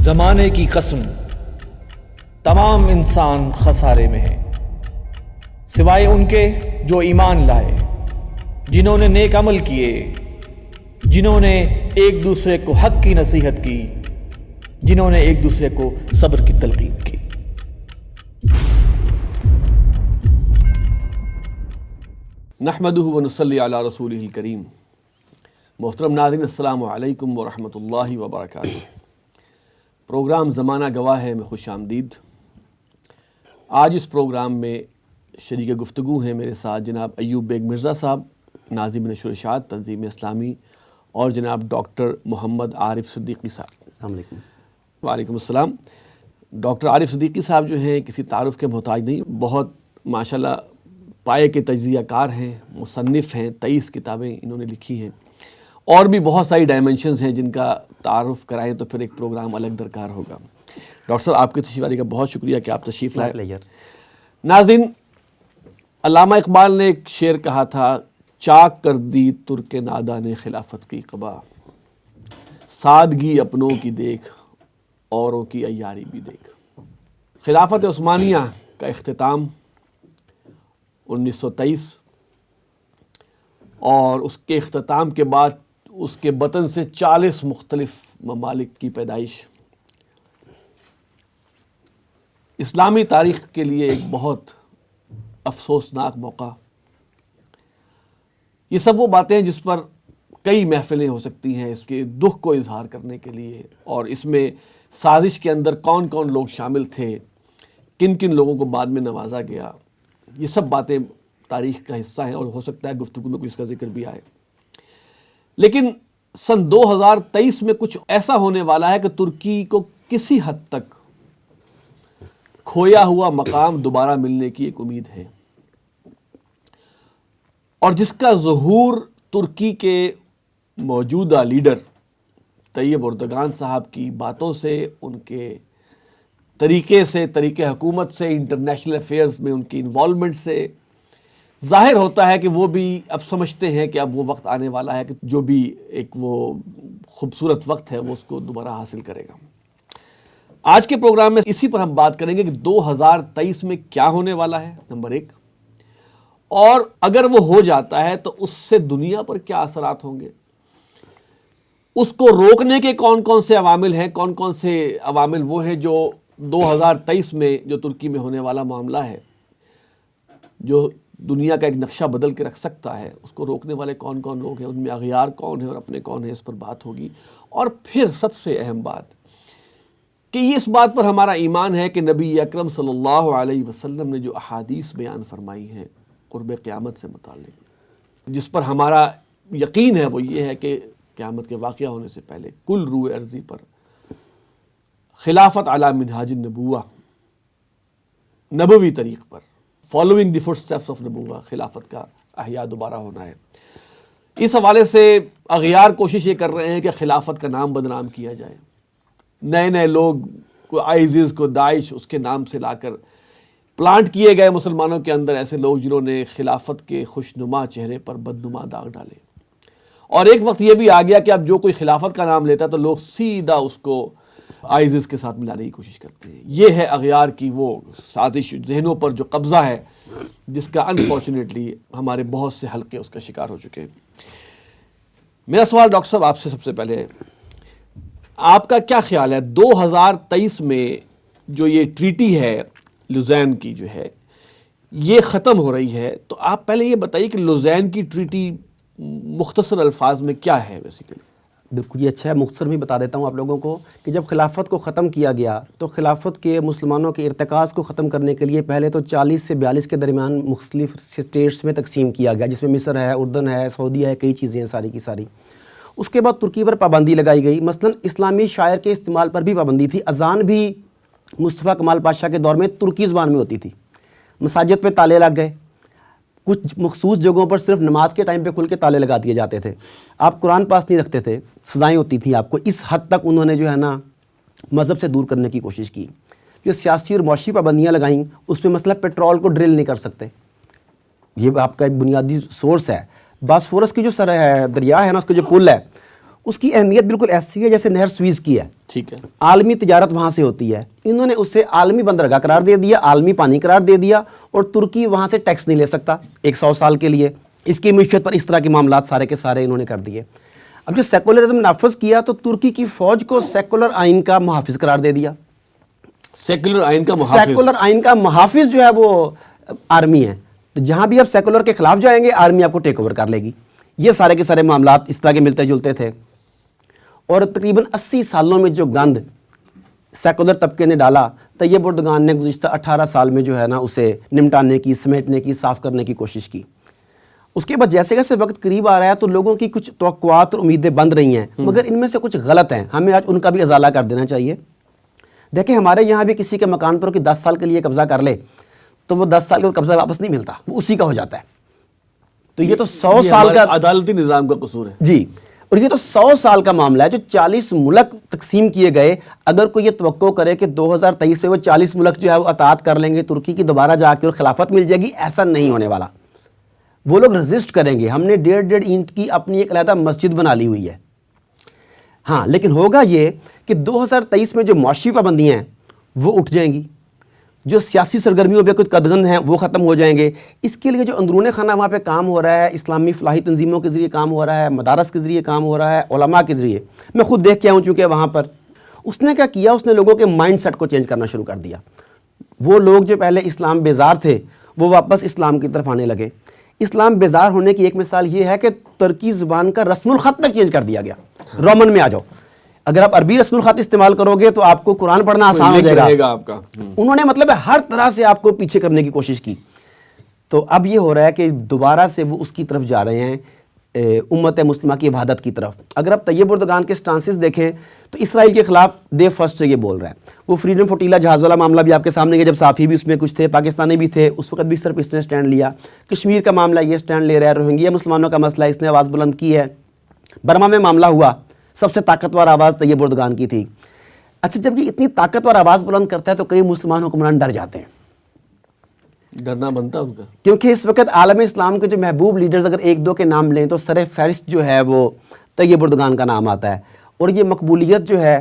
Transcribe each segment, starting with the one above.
زمانے کی قسم تمام انسان خسارے میں ہیں سوائے ان کے جو ایمان لائے، جنہوں نے نیک عمل کیے، جنہوں نے ایک دوسرے کو حق کی نصیحت کی، جنہوں نے ایک دوسرے کو صبر کی تلقین کی۔ نحمدہ ونصلی علی رسولہ الکریم۔ محترم ناظرین، السلام علیکم ورحمۃ اللہ وبرکاتہ۔ پروگرام زمانہ گواہ ہے میں خوش آمدید۔ آج اس پروگرام میں شریک گفتگو ہیں میرے ساتھ جناب ایوب بیگ مرزا صاحب، ناظم نشر و اشاعت تنظیم اسلامی، اور جناب ڈاکٹر محمد عارف صدیقی صاحب۔ السلام علیکم۔ وعلیکم السلام۔ ڈاکٹر عارف صدیقی صاحب جو ہیں کسی تعارف کے محتاج نہیں، بہت ماشاءاللہ پائے کے تجزیہ کار ہیں، مصنف ہیں، 23 کتابیں انہوں نے لکھی ہیں، اور بھی بہت ساری ڈائمنشنز ہیں جن کا تعارف کرائیں تو پھر ایک پروگرام الگ درکار ہوگا۔ ڈاکٹر صاحب، آپ کی تشریف آنے کا بہت شکریہ کہ آپ تشریف لائے۔ ناظرین، علامہ اقبال نے ایک شعر کہا تھا، چاک کر دی ترک نادا نے خلافت کی قبا، سادگی اپنوں کی دیکھ اوروں کی عیاری بھی دیکھ۔ خلافت عثمانیہ کا اختتام 1923 اور اس کے اختتام کے بعد اس کے بطن سے 40 مختلف ممالک کی پیدائش اسلامی تاریخ کے لیے ایک بہت افسوسناک موقع۔ یہ سب وہ باتیں ہیں جس پر کئی محفلیں ہو سکتی ہیں اس کے دکھ کو اظہار کرنے کے لیے، اور اس میں سازش کے اندر کون کون لوگ شامل تھے، کن کن لوگوں کو بعد میں نوازا گیا، یہ سب باتیں تاریخ کا حصہ ہیں اور ہو سکتا ہے گفتگو میں کچھ اس کا ذکر بھی آئے۔ لیکن سن 2023 میں کچھ ایسا ہونے والا ہے کہ ترکی کو کسی حد تک کھویا ہوا مقام دوبارہ ملنے کی ایک امید ہے، اور جس کا ظہور ترکی کے موجودہ لیڈر طیب اردگان صاحب کی باتوں سے، ان کے طریقے سے، طریقے حکومت سے، انٹرنیشنل افیئرز میں ان کی انوالومنٹ سے ظاہر ہوتا ہے کہ وہ بھی اب سمجھتے ہیں کہ اب وہ وقت آنے والا ہے کہ جو بھی ایک وہ خوبصورت وقت ہے وہ اس کو دوبارہ حاصل کرے گا۔ آج کے پروگرام میں اسی پر ہم بات کریں گے کہ 2023 میں کیا ہونے والا ہے، نمبر 1، اور اگر وہ ہو جاتا ہے تو اس سے دنیا پر کیا اثرات ہوں گے، اس کو روکنے کے کون کون سے عوامل ہیں، کون کون سے عوامل وہ ہیں جو 2023 میں جو ترکی میں ہونے والا معاملہ ہے، جو دنیا کا ایک نقشہ بدل کے رکھ سکتا ہے، اس کو روکنے والے کون کون لوگ ہیں، ان میں اغیار کون ہیں اور اپنے کون ہیں، اس پر بات ہوگی۔ اور پھر سب سے اہم بات کہ یہ اس بات پر ہمارا ایمان ہے کہ نبی اکرم صلی اللہ علیہ وسلم نے جو احادیث بیان فرمائی ہیں قرب قیامت سے متعلق، جس پر ہمارا یقین ہے، وہ یہ ہے کہ قیامت کے واقعہ ہونے سے پہلے کل روح ارضی پر خلافت علی منہاج النبوہ، نبوی طریق پر، following the foot steps of نبوہ، خلافت کا احیاء دوبارہ ہونا ہے۔ اس حوالے سے اغیار کوشش یہ کر رہے ہیں کہ خلافت کا نام بدنام کیا جائے، نئے نئے لوگ کو آئیزز کو داعش اس کے نام سے لا کر پلانٹ کیے گئے مسلمانوں کے اندر ایسے لوگ جنہوں نے خلافت کے خوشنما چہرے پر بدنما داغ ڈالے، اور ایک وقت یہ بھی آ گیا کہ اب جو کوئی خلافت کا نام لیتا ہے تو لوگ سیدھا اس کو آئیزز کے ساتھ ملانے کی کوشش کرتے ہیں۔ یہ ہے اغیار کی وہ سازش، ذہنوں پر جو قبضہ ہے، جس کا انفارچونیٹلی ہمارے بہت سے حلقے اس کا شکار ہو چکے ہیں۔ میرا سوال ڈاکٹر صاحب آپ سے سب سے پہلے ہے، آپ کا کیا خیال ہے 2023 میں جو یہ ٹریٹی ہے لوزین کی جو ہے یہ ختم ہو رہی ہے، تو آپ پہلے یہ بتائیے کہ لوزین کی ٹریٹی مختصر الفاظ میں کیا ہے بیسیکلی؟ بالکل، یہ اچھا ہے، مختصر میں بتا دیتا ہوں آپ لوگوں کو کہ جب خلافت کو ختم کیا گیا تو خلافت کے مسلمانوں کے ارتکاز کو ختم کرنے کے لیے پہلے تو 40 سے 42 کے درمیان مختلف اسٹیٹس میں تقسیم کیا گیا، جس میں مصر ہے، اردن ہے، سعودیہ ہے، کئی چیزیں ہیں ساری کی ساری۔ اس کے بعد ترکی پر پابندی لگائی گئی، مثلا اسلامی شاعر کے استعمال پر بھی پابندی تھی، اذان بھی مصطفیٰ کمال پاشا کے دور میں ترکی زبان میں ہوتی تھی، مساجد پہ تالے لگ گئے، کچھ مخصوص جگہوں پر صرف نماز کے ٹائم پہ کھل کے تالے لگا دیے جاتے تھے، آپ قرآن پاس نہیں رکھتے تھے، سزائیں ہوتی تھیں آپ کو۔ اس حد تک انہوں نے جو ہے نا مذہب سے دور کرنے کی کوشش کی۔ جو سیاسی اور معاشی پابندیاں لگائیں، اس میں مثلا پیٹرول کو ڈرل نہیں کر سکتے، یہ آپ کا ایک بنیادی سورس ہے۔ باسفورس کی جو دریا ہے نا، اس کا جو پل ہے، اس کی اہمیت بالکل ایسی ہے جیسے نہر سویز کی ہے. ٹھیک ہے. عالمی تجارت وہاں سے ہوتی ہے, انہوں نے اسے عالمی بندرگاہ قرار دے دیا, عالمی پانی قرار دے دیا, اور ترکی وہاں سے ٹیکس نہیں لے سکتا 100 سال کے لیے. اس کی معیشت پر اس طرح کے معاملات سارے کے سارے انہوں نے کر دیے. اب جو سیکولرزم نافذ کیا تو ترکی کی فوج کو سیکولر آئین کا محافظ قرار دے دیا. سیکولر آئین کا محافظ. سیکولر آئین کا محافظ جو ہے وہ آرمی ہے. تو جہاں بھی آپ سیکولر کے خلاف جائیں گے آرمی آپ کو ٹیک اوور کر لے گی. یہ سارے کے سارے معاملات اس طرح کے ملتے جلتے تھے. اور تقریباً 80 سالوں میں جو گند سیکولر طبقے نے ڈالا, طیب اردگان نے گزشتہ 18 سال میں جو ہے نا اسے نمٹانے کی, سمیٹنے کی, صاف کرنے کی کوشش کی. اس کے بعد جیسے جیسے وقت قریب آ رہا ہے تو لوگوں کی کچھ توقعات اور امیدیں بند رہی ہیں, مگر ان میں سے کچھ غلط ہیں, ہمیں آج ان کا بھی ازالہ کر دینا چاہیے. دیکھیں ہمارے یہاں بھی کسی کے مکان پر کہ 10 سال کے لیے قبضہ کر لے تو وہ 10 سال کا قبضہ واپس نہیں ملتا, وہ اسی کا ہو جاتا ہے. تو یہ تو 100 سال کا عدالتی نظام کا قصور ہے. جی, اور یہ تو 100 سال کا معاملہ ہے. جو 40 ملک تقسیم کیے گئے, اگر کوئی یہ توقع کرے کہ 2023 میں وہ 40 ملک جو ہے وہ اطاعت کر لیں گے ترکی کی, دوبارہ جا کے اور خلافت مل جائے گی, ایسا نہیں ہونے والا. وہ لوگ رزسٹ کریں گے. ہم نے 1.5 اینٹ کی اپنی ایک علیحدہ مسجد بنا لی ہوئی ہے. ہاں, لیکن ہوگا یہ کہ 2023 میں جو معاشی پابندیاں ہیں وہ اٹھ جائیں گی, جو سیاسی سرگرمیوں پہ کچھ قدغن ہیں وہ ختم ہو جائیں گے. اس کے لیے جو اندرون خانہ وہاں پہ کام ہو رہا ہے, اسلامی فلاحی تنظیموں کے ذریعے کام ہو رہا ہے, مدارس کے ذریعے کام ہو رہا ہے, علماء کے ذریعے, میں خود دیکھ کے آؤں چونکہ وہاں پر. اس نے کیا کیا, اس نے لوگوں کے مائنڈ سیٹ کو چینج کرنا شروع کر دیا. وہ لوگ جو پہلے اسلام بیزار تھے وہ واپس اسلام کی طرف آنے لگے. اسلام بیزار ہونے کی ایک مثال یہ ہے کہ ترکی زبان کا رسم الخط تک چینج کر دیا گیا. رومن میں آ جاؤ, اگر آپ عربی رسم الخط استعمال کرو گے تو آپ کو قرآن پڑھنا آسان ہو جائے گا آپ کا. انہوں نے مطلب ہر طرح سے آپ کو پیچھے کرنے کی کوشش کی. تو اب یہ ہو رہا ہے کہ دوبارہ سے وہ اس کی طرف جا رہے ہیں, امت مسلمہ کی عبادت کی طرف. اگر آپ طیب اردگان کے سٹانسز دیکھیں تو اسرائیل کے خلاف ڈے فرسٹ سے یہ بول رہا ہے. وہ فریڈم فوٹیلا جہاز والا معاملہ بھی آپ کے سامنے ہے, جب صحافی بھی اس میں کچھ تھے, پاکستانی بھی تھے, اس وقت بھی صرف اس نے سٹینڈ لیا. کشمیر کا معاملہ یہ سٹینڈ لے رہا ہے. روہنگیا مسلمانوں کا مسئلہ اس نے آواز بلند کی ہے. برما میں معاملہ ہوا, سب سے طاقتور آواز طیب اردگان کی تھی. اچھا, جب یہ اتنی طاقتور آواز بلند کرتا ہے تو کئی مسلمان حکمران ڈر جاتے ہیں. ڈرنا بنتا ان کا, کیونکہ اس وقت عالم اسلام کے جو محبوب لیڈرز اگر ایک دو کے نام لیں تو سر فہرست جو ہے وہ طیب اردگان کا نام آتا ہے. اور یہ مقبولیت جو ہے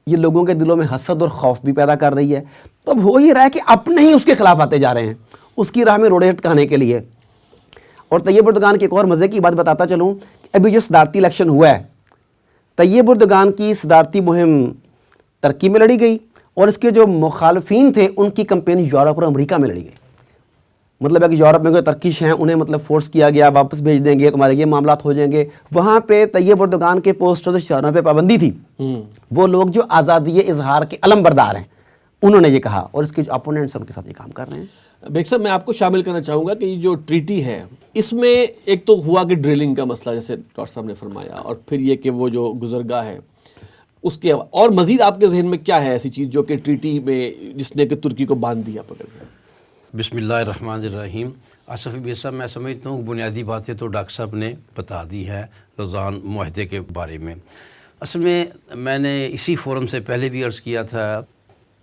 یہ لوگوں کے دلوں میں حسد اور خوف بھی پیدا کر رہی ہے. تو اب ہو یہ رہا ہے کہ اپنے ہی اس کے خلاف آتے جا رہے ہیں اس کی راہ میں روڑے اٹکانے کے لیے. اور طیب اردگان کی ایک اور مزے کی بات بتاتا چلوں, ابھی جو صدارتی الیکشن ہوا ہے, طیب اردگان کی صدارتی مہم ترکی میں لڑی گئی اور اس کے جو مخالفین تھے ان کی کمپین یورپ اور امریکہ میں لڑی گئی. مطلب ہے کہ یورپ میں کوئی ترکش ہیں انہیں مطلب فورس کیا گیا, واپس بھیج دیں گے, تمہارے یہ معاملات ہو جائیں گے. وہاں پہ طیب اردگان کے پوسٹرز اشاروں پہ پابندی تھی. وہ لوگ جو آزادی اظہار کے علم بردار ہیں انہوں نے یہ کہا, اور اس کے جو اپوننٹس ہیں ان کے ساتھ یہ کام کر رہے ہیں. بیگ صاحب, میں آپ کو شامل کرنا چاہوں گا کہ یہ جو ٹریٹی ہے اس میں ایک تو ہوا کہ ڈرلنگ کا مسئلہ جیسے ڈاکٹر صاحب نے فرمایا, اور پھر یہ کہ وہ جو گزرگاہ ہے اس کے, اور مزید آپ کے ذہن میں کیا ہے ایسی چیز جو کہ ٹریٹی میں جس نے کہ ترکی کو باندھ دیا پکڑ گیا. بسم اللہ الرحمن الرحیم. آصف بھائی صاحب, میں سمجھتا ہوں بنیادی باتیں تو ڈاکٹر صاحب نے بتا دی ہے لوزان معاہدے کے بارے میں. اصل میں نے اسی فورم سے پہلے بھی عرض کیا تھا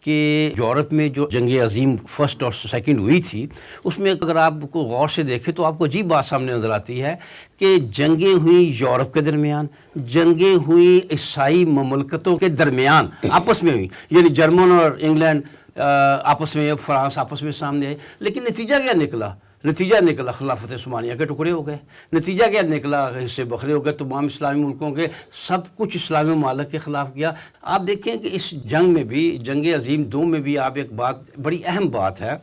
کہ یورپ میں جو جنگ عظیم فرسٹ اور سیکنڈ ہوئی تھی اس میں اگر آپ کو غور سے دیکھیں تو آپ کو عجیب بات سامنے نظر آتی ہے کہ جنگیں ہوئیں یورپ کے درمیان, جنگیں ہوئیں عیسائی مملکتوں کے درمیان آپس میں ہوئیں, یعنی جرمن اور انگلینڈ آپس میں, فرانس آپس میں سامنے آئے. لیکن نتیجہ کیا نکلا؟ نتیجہ نکلا خلافت عثمانیہ کے ٹکڑے ہو گئے. نتیجہ کیا نکلا؟ حصے بکھرے ہو گئے. تمام اسلامی ملکوں کے سب کچھ اسلامی ممالک کے خلاف کیا. آپ دیکھیں کہ اس جنگ میں بھی, جنگ عظیم 2 میں بھی, آپ ایک بات بڑی اہم بات ہے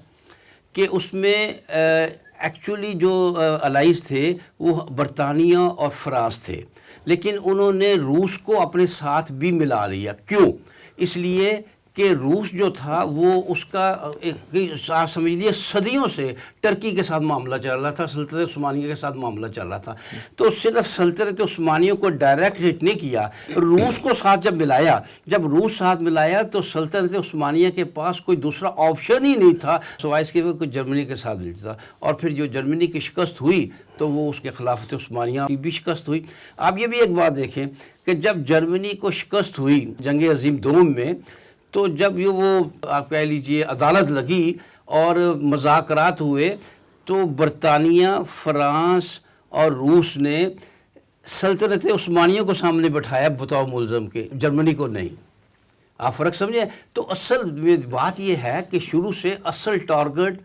کہ اس میں ایکچولی جو الائز تھے وہ برطانیہ اور فرانس تھے, لیکن انہوں نے روس کو اپنے ساتھ بھی ملا لیا. کیوں؟ اس لیے کہ روس جو تھا وہ اس کا سمجھ لیے صدیوں سے ٹرکی کے ساتھ معاملہ چل رہا تھا, سلطنت عثمانیہ کے ساتھ معاملہ چل رہا تھا. تو صرف سلطنت عثمانیہ کو ڈائریکٹ ہٹ نہیں کیا, روس کو ساتھ جب ملایا, جب روس ساتھ ملایا تو سلطنت عثمانیہ کے پاس کوئی دوسرا آپشن ہی نہیں تھا سوائے اس کے وہ جرمنی کے ساتھ ملتا تھا. اور پھر جو جرمنی کی شکست ہوئی تو وہ اس کے خلافت عثمانیہ کی بھی شکست ہوئی. آپ یہ بھی ایک بات دیکھیں کہ جب جرمنی کو شکست ہوئی جنگ عظیم 2 میں, تو جب یہ وہ آپ کہہ لیجئے عدالت لگی اور مذاکرات ہوئے تو برطانیہ, فرانس اور روس نے سلطنت عثمانیہ کو سامنے بٹھایا بطور ملزم کے، جرمنی کو نہیں. آپ فرق سمجھیں؟ تو اصل میں بات یہ ہے کہ شروع سے اصل ٹارگٹ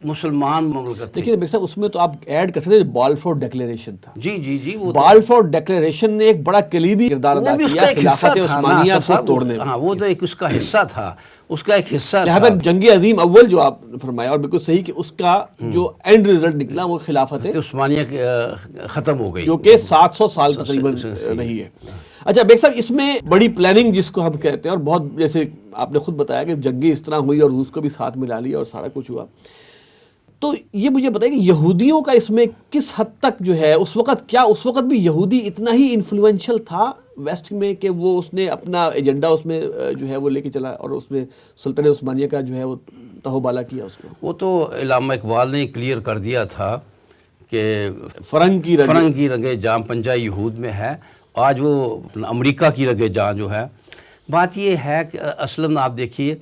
مسلمان مملکت تھی. لیکن بیگ صاحب اس میں تو آپ ایڈ کر سکتے ہیں بالفور ڈیکلیریشن تھا. جی جی جی، وہ بالفور ڈیکلیریشن نے ایک بڑا کلیدی کردار ادا کیا خلافت عثمانیہ کو توڑنے میں. ہاں وہ تو ایک اس کا حصہ تھا، اس کا ایک حصہ لہذا تھا. جنگ عظیم اول جو آپ نے فرمایا اور بالکل صحیح کہ اس کا جو اینڈ رزلٹ نکلا وہ خلافت عثمانیہ ختم ہو گئی، جو کہ 700 سال تقریباً رہی ہے. اچھا بیگ صاحب، اس میں بڑی پلاننگ جس کو ہم کہتے ہیں، اور بہت جیسے آپ نے خود بتایا کہ جنگیں اس طرح ہوئی اور روس کو بھی ساتھ ملا لیا اور سارا کچھ ہوا، تو یہ مجھے بتائیں کہ یہودیوں کا اس میں کس حد تک جو ہے اس وقت بھی یہودی اتنا ہی انفلوئنشل تھا ویسٹ میں کہ وہ اس نے اپنا ایجنڈا اس میں جو ہے وہ لے کے چلا اور اس میں سلطنت عثمانیہ کا جو ہے وہ تہو بالا کیا اس کو؟ وہ تو علامہ اقبال نے کلیئر کر دیا تھا کہ فرنگ کی رگے جان پنجہ یہود میں ہے. آج وہ امریکہ کی رگے جان جو ہے. بات یہ ہے کہ اصلاً آپ دیکھیے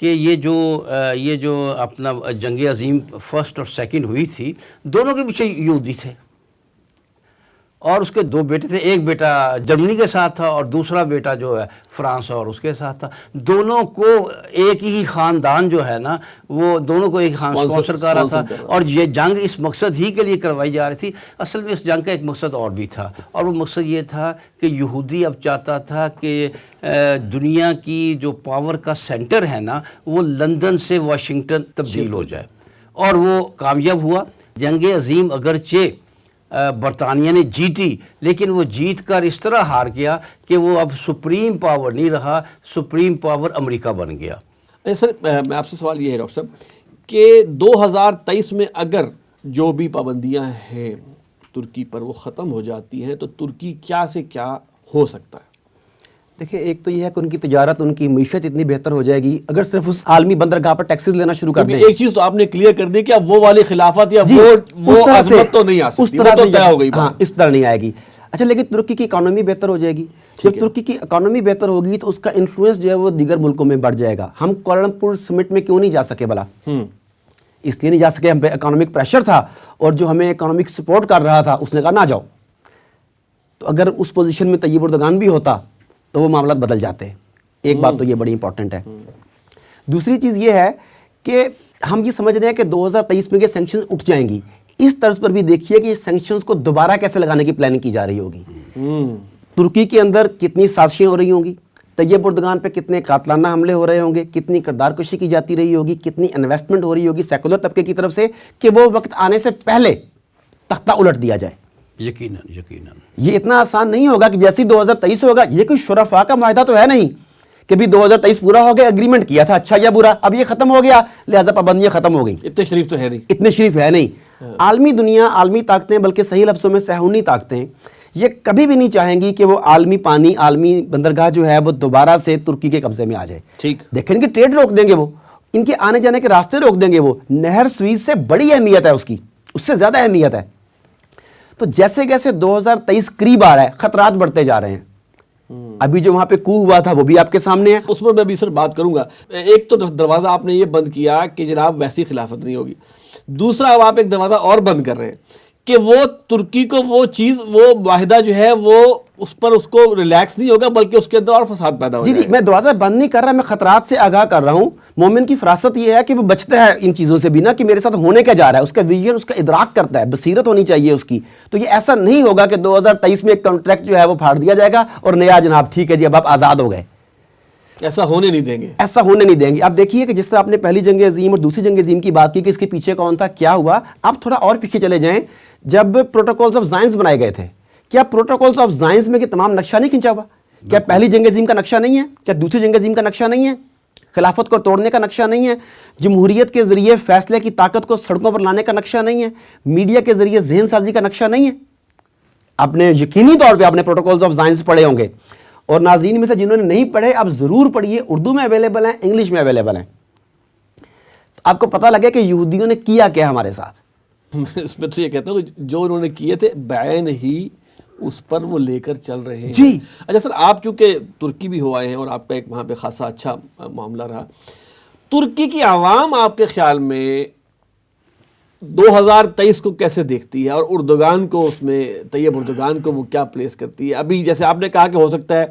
کہ یہ جو اپنا جنگ عظیم فرسٹ اور سیکنڈ ہوئی تھی، دونوں کے پیچھے یہودی تھے، اور اس کے 2 بیٹے تھے. ایک بیٹا جرمنی کے ساتھ تھا اور دوسرا بیٹا جو ہے فرانس اور اس کے ساتھ تھا. دونوں کو ایک ہی خاندان جو ہے نا، وہ دونوں کو ایک اسپانسر کر رہا تھا، اور یہ جنگ اس مقصد ہی کے لیے کروائی جا رہی تھی. اصل میں اس جنگ کا ایک مقصد اور بھی تھا، اور وہ مقصد یہ تھا کہ یہودی اب چاہتا تھا کہ دنیا کی جو پاور کا سینٹر ہے نا، وہ لندن سے واشنگٹن تبدیل ہو جائے، اور وہ کامیاب ہوا. جنگ عظیم اگرچہ برطانیہ نے جیتی، لیکن وہ جیت کر اس طرح ہار گیا کہ وہ اب سپریم پاور نہیں رہا، سپریم پاور امریکہ بن گیا. سر میں آپ سے سوال یہ ہے ڈاکٹر صاحب کہ 2023 میں اگر جو بھی پابندیاں ہیں ترکی پر وہ ختم ہو جاتی ہیں تو ترکی کیا سے کیا ہو سکتا ہے؟ دیکھیں، ایک تو یہ ہے کہ ان کی تجارت، ان کی معیشت اتنی بہتر ہو جائے گی اگر صرف اس عالمی بندرگاہ پر ٹیکسز لینا شروع کر دیں. ایک چیز تو آپ نے کلیئر کر دی کہ اب وہ والی خلافت یا وہ عظمت تو نہیں آ سکتی، وہ تو طے ہو گئی. ہاں، اس طرح نہیں آئے گی. اچھا، لیکن ترکی کی اکانومی بہتر ہو جائے گی. جب ترکی کی اکانومی بہتر ہوگی تو اس کا انفلوئنس جو ہے وہ دیگر ملکوں میں بڑھ جائے گا. ہم کوالالمپور سمٹ میں کیوں نہیں جا سکے بلا؟ اس لیے نہیں جا سکے، ہم پہ اکانومک پریشر تھا، اور جو ہمیں اکانومک سپورٹ کر رہا تھا اس نے کہا نہ جاؤ. تو اگر اس پوزیشن میں طیب اردگان بھی ہوتا تو وہ معاملات بدل جاتے ہیں. ایک بات تو یہ بڑی امپورٹنٹ ہے. دوسری چیز یہ ہے کہ ہم یہ سمجھ رہے ہیں کہ 2023 میں یہ سینکشنز اٹھ جائیں گی. اس طرز پر بھی دیکھیے کہ یہ سینکشنز کو دوبارہ کیسے لگانے کی پلاننگ کی جا رہی ہوگی. ترکی کے اندر کتنی سازشیں ہو رہی ہوں گی، طیب اردگان پہ کتنے قاتلانہ حملے ہو رہے ہوں گے، کتنی کردار کشی کی جاتی رہی ہوگی، کتنی انویسٹمنٹ ہو رہی ہوگی سیکولر طبقے کی طرف سے کہ وہ وقت آنے سے پہلے تختہ الٹ دیا جائے. یقیناً یہ اتنا آسان نہیں ہوگا کہ جیسے 2023 ہوگا. یہ کوئی شرفاء کا معاہدہ تو ہے نہیں کہ بھی 2023 پورا ہو گیا، اگریمنٹ کیا تھا اچھا یا برا، اب یہ ختم ہو گیا لہذا پابندیاں ختم ہو گئی. اتنے شریف تو ہے نہیں، اتنے شریف ہے نہیں. عالمی دنیا، عالمی طاقتیں، بلکہ صحیح لفظوں میں صہیونی طاقتیں، یہ کبھی بھی نہیں چاہیں گی کہ وہ عالمی پانی، عالمی بندرگاہ جو ہے وہ دوبارہ سے ترکی کے قبضے میں آ جائے. ٹھیک، دیکھیں گے ٹریڈ روک دیں گے، وہ ان کے آنے جانے کے راستے روک دیں گے. وہ نہر سویز سے بڑی اہمیت ہے اس کی، اس سے زیادہ اہمیت ہے. تو جیسے جیسے 2023 قریب آ رہا ہے خطرات بڑھتے جا رہے ہیں. ابھی جو وہاں پہ کو ہوا تھا وہ بھی آپ کے سامنے ہے، اس پر میں بھی سر بات کروں گا. ایک تو دروازہ آپ نے یہ بند کیا کہ جناب ویسی خلافت نہیں ہوگی. دوسرا اب آپ ایک دروازہ اور بند کر رہے ہیں کہ وہ ترکی کو وہ چیز، وہ معاہدہ جو ہے وہ اس پر اس کو ریلیکس نہیں ہوگا بلکہ اس کے اندر اور فساد پیدا ہو جائے گا. جی میں دروازہ بند نہیں کر رہا، میں خطرات سے آگاہ کر رہا ہوں. مومن کی فراست یہ ہے کہ وہ بچتا ہے ان چیزوں سے بھی نا، کہ میرے ساتھ ہونے کیا جا رہا ہے. اس کا ویژن، اس کا ادراک کرتا ہے، بصیرت ہونی چاہیے اس کی. تو یہ ایسا نہیں ہوگا کہ 2023 میں ایک کانٹریکٹ جو ہے وہ پھاڑ دیا جائے گا اور نیا جناب ٹھیک ہے جی اب آپ آزاد ہو گئے. ایسا ہونے نہیں دیں گے، ایسا ہونے نہیں دیں گے. آپ دیکھیے کہ جس طرح آپ نے پہلی جنگ عظیم اور دوسری جنگ عظیم کی بات کی کہ اس کے پیچھے کون تھا، کیا ہوا. آپ تھوڑا اور پیچھے چلے جائیں. جب پروٹوکولز آف زائنس بنائے گئے تھے، کیا پروٹوکولز آف زائنس میں کہ تمام نقشہ نہیں کھنچا ہوا؟ کیا پہلی جنگ عظیم کا نقشہ نہیں ہے؟ کیا دوسری جنگ عظیم کا نقشہ نہیں ہے؟ خلافت کو توڑنے کا نقشہ نہیں ہے؟ جمہوریت کے ذریعے فیصلے کی طاقت کو سڑکوں پر لانے کا نقشہ نہیں ہے؟ میڈیا کے ذریعے ذہن سازی کا نقشہ نہیں ہے؟ آپ نے یقینی طور پہ آپ نے پروٹوکولز آف زائنس پڑھے ہوں گے، اور ناظرین میں سے جنہوں نے نہیں پڑھے آپ ضرور پڑھیے. اردو میں اویلیبل ہیں، انگلش میں اویلیبل ہیں. آپ کو پتہ لگے کہ یہودیوں نے کیا کیا ہمارے ساتھ. اس میں تو یہ کہتا ہوں کہ جو انہوں نے کیے تھے بعین ہی اس پر وہ لے کر چل رہے ہیں. جی اچھا سر، آپ چونکہ ترکی بھی ہو آئے ہیں اور آپ کا ایک وہاں پہ خاصا اچھا معاملہ رہا، ترکی کی عوام آپ کے خیال میں 2023 کو کیسے دیکھتی ہے اور اردوغان کو اس میں طیب اردوغان کو وہ کیا پلیس کرتی ہے؟ ابھی جیسے آپ نے کہا کہ ہو سکتا ہے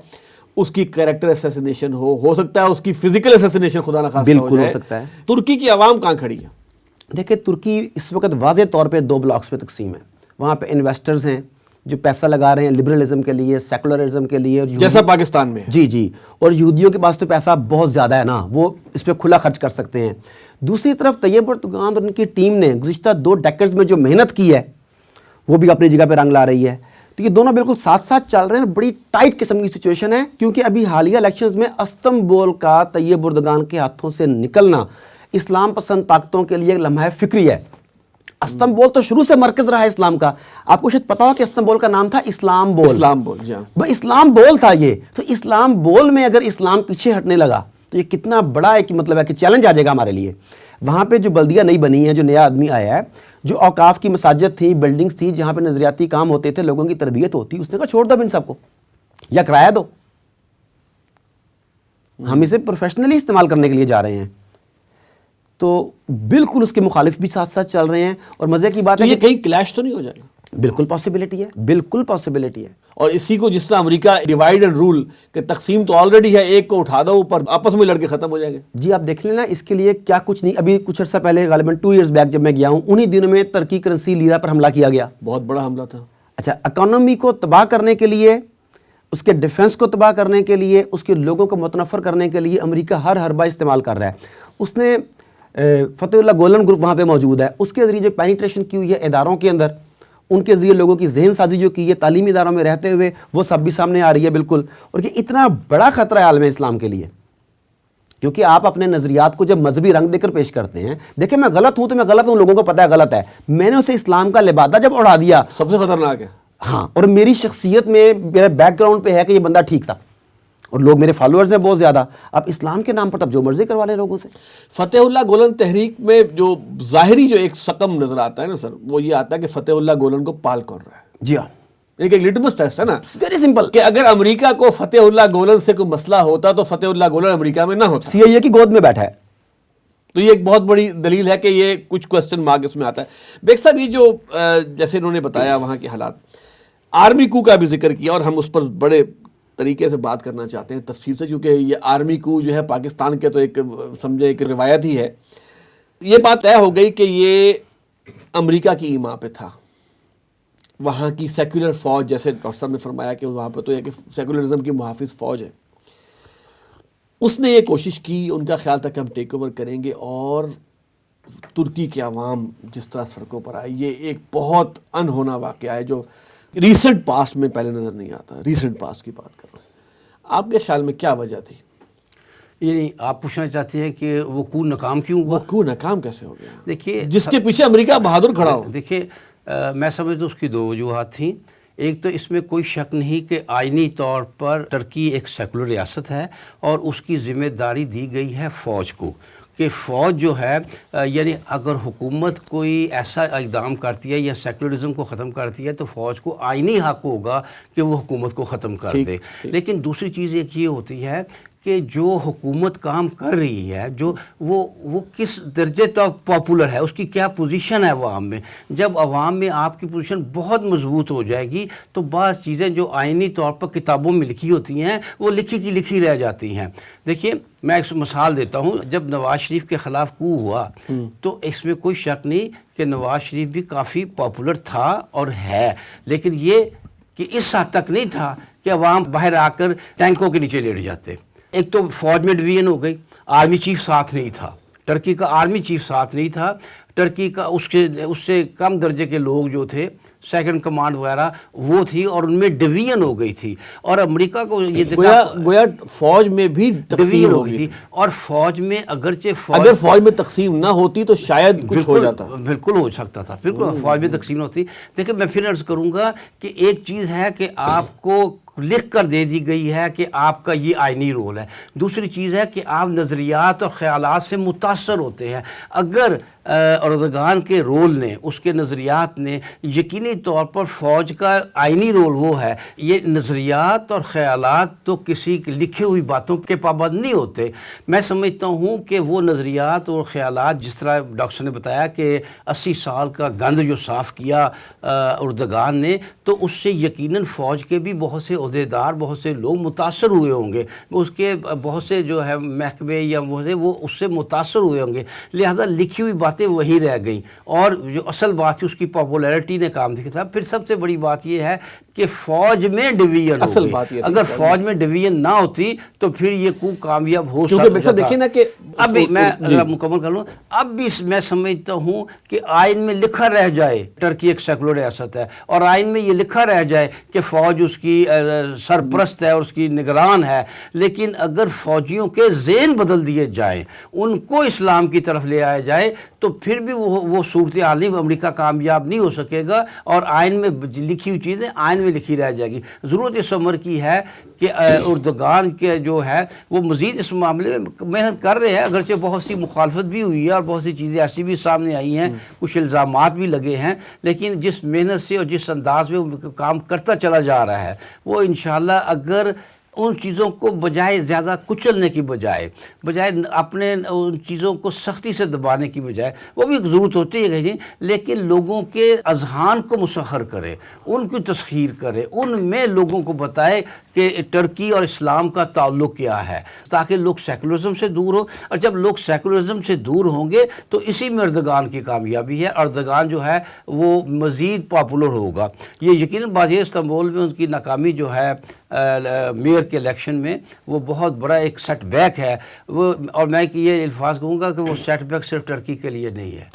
اس کی کریکٹر اسیسینیشن ہو سکتا ہے اس کی فزیکل اسیسینیشن خدا نخواستہ بالکل ہو سکتا ہے. ترکی کی عوام کہاں کھڑی ہے؟ دیکھیں ترکی اس وقت واضح طور پہ 2 بلاکس میں تقسیم ہے. وہاں پہ انویسٹرز ہیں جو پیسہ لگا رہے ہیں لبرلزم کے لیے، سیکولرزم کے لیے، جیسا پاکستان میں. جی اور یہودیوں کے پاس تو پیسہ بہت زیادہ ہے نا، وہ اس پہ کھلا خرچ کر سکتے ہیں. دوسری طرف طیب اردوغان اور ان کی ٹیم نے گزشتہ 2 ڈیکیڈز میں جو محنت کی ہے وہ بھی اپنی جگہ پہ رنگ لا رہی ہے. تو یہ دونوں بالکل ساتھ ساتھ چل رہے ہیں. بڑی ٹائٹ قسم کی سچویشن ہے کیونکہ ابھی حالیہ الیکشنز میں استنبول کا طیب اردوغان کے ہاتھوں سے نکلنا اسلام پسند طاقتوں کے لیے ایک لمحہ فکری ہے. استنبول تو شروع سے مرکز رہا ہے اسلام کا. آپ کو شاید پتا ہو کہ استنبول کا نام تھا اسلام بول. اسلام بول تھا یہ. تو اسلام بول میں اگر اسلام پیچھے ہٹنے لگا تو یہ کتنا بڑا ایک مطلب ہے کہ چیلنج آ جائے گا ہمارے لیے. وہاں پہ جو بلدیہ نئی بنی ہے، جو نیا آدمی آیا ہے، جو اوقاف کی مساجد تھی، بلڈنگز تھی جہاں پہ نظریاتی کام ہوتے تھے، لوگوں کی تربیت ہوتی، اس نے کہا چھوڑ دو ان سب کو یا کرایہ دو، ہم اسے پروفیشنلی استعمال کرنے کے لیے جا رہے ہیں. تو بالکل اس کے مخالف بھی ساتھ ساتھ چل رہے ہیں. اور مزے کی بات ہے یہ کہیں کلیش تو نہیں ہو جائے گا؟ بالکل پاسبلٹی ہے، بالکل پاسبلٹی ہے. اور اسی کو جس طرح امریکہ ڈیوائیڈ اینڈ رول کہ تقسیم تو آلریڈی ہے، ایک کو اٹھا دو اوپر، آپس میں لڑ کے ختم ہو جائے گا. جی آپ دیکھ لینا اس کے لیے کیا کچھ نہیں. ابھی کچھ عرصہ پہلے غالباً 2 ایئرز بیک جب میں گیا ہوں، انہی دنوں میں ترکی کرنسی لیرا پر حملہ کیا گیا. بہت بڑا حملہ تھا. اچھا، اکانومی کو تباہ کرنے کے لیے، اس کے ڈیفنس کو تباہ کرنے کے لیے، اس کے لوگوں کو متنفر کرنے کے لیے امریکہ ہر حربہ استعمال کر رہا ہے. اس نے فتح اللہ گولن گروپ وہاں پہ موجود ہے، اس کے ذریعے جو پینیٹریشن کی ہوئی ہے اداروں کے اندر، ان کے ذریعے لوگوں کی ذہن سازی جو کی ہے تعلیمی اداروں میں رہتے ہوئے، وہ سب بھی سامنے آ رہی ہے بالکل. اور یہ اتنا بڑا خطرہ ہے عالم اسلام کے لیے کیونکہ آپ اپنے نظریات کو جب مذہبی رنگ دے کر پیش کرتے ہیں. دیکھیں میں غلط ہوں تو میں غلط ہوں، لوگوں کو پتہ ہے غلط ہے، میں نے اسے اسلام کا لبادہ جب اڑا دیا، سب سے خطرناک ہے. ہاں، اور میری شخصیت میں میرے بیک گراؤنڈ پہ ہے کہ یہ بندہ ٹھیک تھا اور لوگ میرے فالوورز ہیں بہت زیادہ. اب اسلام کے نام پر تب جو مرضی کروا لیں لوگوں سے. فتح اللہ گولن تحریک میں جو ظاہری جو ایک سقم نظر آتا ہے نا سر، وہ یہ آتا ہے کہ فتح اللہ گولن کو پال کر رہا ہے. جی ہاں، ایک لٹمس ٹیسٹ ہے نا، ویری سمپل، کہ اگر امریکہ کو فتح اللہ گولن سے کوئی مسئلہ ہوتا تو فتح اللہ گولن امریکہ میں نہ ہوتا. CIA کی گود میں بیٹھا ہے. تو یہ ایک بہت بڑی دلیل ہے کہ یہ کچھ کوسچن مارک اس میں آتا ہے. بیگ صاحب یہ جو جیسے انہوں نے بتایا وہاں کے حالات، آرمی کو کا بھی ذکر کیا اور ہم اس پر بڑے طریقے سے بات کرنا چاہتے ہیں تفصیل سے، کیونکہ یہ آرمی کو جو ہے پاکستان کے تو ایک سمجھے ایک روایت ہی ہے. یہ بات طے ہو گئی کہ یہ امریکہ کی ایما پہ تھا. وہاں کی سیکولر فوج، جیسے ڈاکٹر صاحب نے فرمایا کہ وہاں پہ تو یہ کہ سیکولرزم کی محافظ فوج ہے، اس نے یہ کوشش کی، ان کا خیال تھا کہ ہم ٹیک اوور کریں گے. اور ترکی کے عوام جس طرح سڑکوں پر آئے، یہ ایک بہت انہونا واقعہ ہے جو ریسنٹ پاسٹ میں پہلے نظر نہیں آتا. ریسنٹ پاسٹ کی بات کر رہے ہیں. آپ کے خیال میں کیا وجہ تھی؟ یعنی آپ پوچھنا چاہتے ہیں کہ وہ کو ناکام کیوں ہوا؟ وہ کو ناکام کیسے ہو گیا؟ دیکھیے جس کے پیچھے امریکہ بہادر کھڑا ہو. دیکھیے میں سمجھتا ہوں اس کی 2 وجوہات تھیں. ایک تو اس میں کوئی شک نہیں کہ آئینی طور پر ترکی ایک سیکولر ریاست ہے اور اس کی ذمہ داری دی گئی ہے فوج کو، کہ فوج جو ہے یعنی اگر حکومت کوئی ایسا اقدام کرتی ہے یا سیکولرزم کو ختم کرتی ہے تو فوج کو آئینی حق ہوگا کہ وہ حکومت کو ختم کر دے. لیکن دوسری چیز ایک یہ ہوتی ہے کہ جو حکومت کام کر رہی ہے، جو وہ کس درجے تک پاپولر ہے، اس کی کیا پوزیشن ہے عوام میں. جب عوام میں آپ کی پوزیشن بہت مضبوط ہو جائے گی تو بعض چیزیں جو آئینی طور پر کتابوں میں لکھی ہوتی ہیں وہ لکھی کی لکھی رہ جاتی ہیں. دیکھیے میں ایک مثال دیتا ہوں. جب نواز شریف کے خلاف کو ہوا تو اس میں کوئی شک نہیں کہ نواز شریف بھی کافی پاپولر تھا اور ہے، لیکن یہ کہ اس حد تک نہیں تھا کہ عوام باہر آ کر ٹینکوں کے نیچے لیٹ جاتے. ایک تو فوج میں ڈویژن ہو گئی، آرمی چیف ساتھ نہیں تھا، ترکی کا آرمی چیف ساتھ نہیں تھا، ترکی کا اس سے کم درجے کے لوگ جو تھے سیکنڈ کمانڈ وغیرہ وہ تھی اور ان میں ڈویژن ہو گئی تھی. اور امریکہ کو یہ گویا فوج میں بھی ڈویژن ہو گئی تھی. اور فوج میں اگر فوج میں تقسیم نہ ہوتی تو شاید کچھ ہو جاتا. بالکل ہو سکتا تھا، بالکل فوج میں تقسیم ہوتی. دیکھیں میں پھر عرض کروں گا کہ ایک چیز ہے کہ آپ کو لکھ کر دے دی گئی ہے کہ آپ کا یہ آئینی رول ہے۔ دوسری چیز ہے کہ آپ نظریات اور خیالات سے متاثر ہوتے ہیں۔ اگر اردگان کے رول نے، اس کے نظریات نے یقینی طور پر فوج کا آئینی رول وہ ہے، یہ نظریات اور خیالات تو کسی لکھی ہوئی باتوں کے پابند نہیں ہوتے۔ میں سمجھتا ہوں کہ وہ نظریات اور خیالات، جس طرح ڈاکٹر نے بتایا کہ 80 سال کا گند جو صاف کیا اردگان نے، تو اس سے یقیناً فوج کے بھی بہت سے عہدیدار، بہت سے لوگ متاثر ہوئے ہوں گے، اس کے بہت سے جو ہے محکمے یا وہ اس سے متاثر ہوئے ہوں گے، لہذا لکھی ہوئی باتیں وہی رہ گئیں، اور جو اصل بات تھی اس کی پاپولیرٹی نے کام دکھا تھا۔ پھر سب سے بڑی بات یہ ہے کہ فوج میں ڈویژن ہو اصل گئی۔ بات یہ تھی اگر فوج میں ڈویژن نہ ہوتی تو پھر یہ کو کامیاب ہو کیونکہ سکتا دیکھیں نا کہ اب بھی میں مکمل کر لوں، اب بھی میں سمجھتا ہوں کہ آئین میں لکھا رہ جائے ٹرکی ایک سیکولر ریاست ہے، اور آئین میں یہ لکھا رہ جائے کہ فوج اس کی سرپرست ہے اور اس کی نگران ہے، لیکن اگر فوجیوں کے ذہن بدل دیے جائیں، ان کو اسلام کی طرف لے آیا جائے، تو پھر بھی وہ صورتحال نہیں، امریکہ کامیاب نہیں ہو سکے گا، اور آئین میں لکھی ہوئی چیزیں آئین میں لکھی رہ جائے گی۔ ضرورت اس عمر کی ہے کہ اردگان کے جو ہے وہ مزید اس معاملے میں محنت کر رہے ہیں، اگرچہ بہت سی مخالفت بھی ہوئی ہے اور بہت سی چیزیں ایسی بھی سامنے آئی ہیں، کچھ الزامات بھی لگے ہیں، لیکن جس محنت سے اور جس انداز میں وہ کام کرتا چلا جا رہا ہے، وہ انشاءاللہ اگر ان چیزوں کو بجائے زیادہ کچلنے کی بجائے اپنے ان چیزوں کو سختی سے دبانے کی بجائے، وہ بھی ایک ضرورت ہوتی ہے کہ لیکن لوگوں کے اذہان کو مسخر کرے، ان کی تسخیر کرے، ان میں لوگوں کو بتائے کہ ٹرکی اور اسلام کا تعلق کیا ہے، تاکہ لوگ سیکولرزم سے دور ہو، اور جب لوگ سیکولرزم سے دور ہوں گے تو اسی میں اردگان کی کامیابی ہے۔ اردگان جو ہے وہ مزید پاپولر ہوگا۔ یہ یقیناً بات یہ استنبول میں ان کی ناکامی جو ہے میئر کے الیکشن میں، وہ بہت بڑا ایک سیٹ بیک ہے، اور میں یہ الفاظ کہوں گا کہ وہ سیٹ بیک صرف ٹرکی کے لیے نہیں ہے،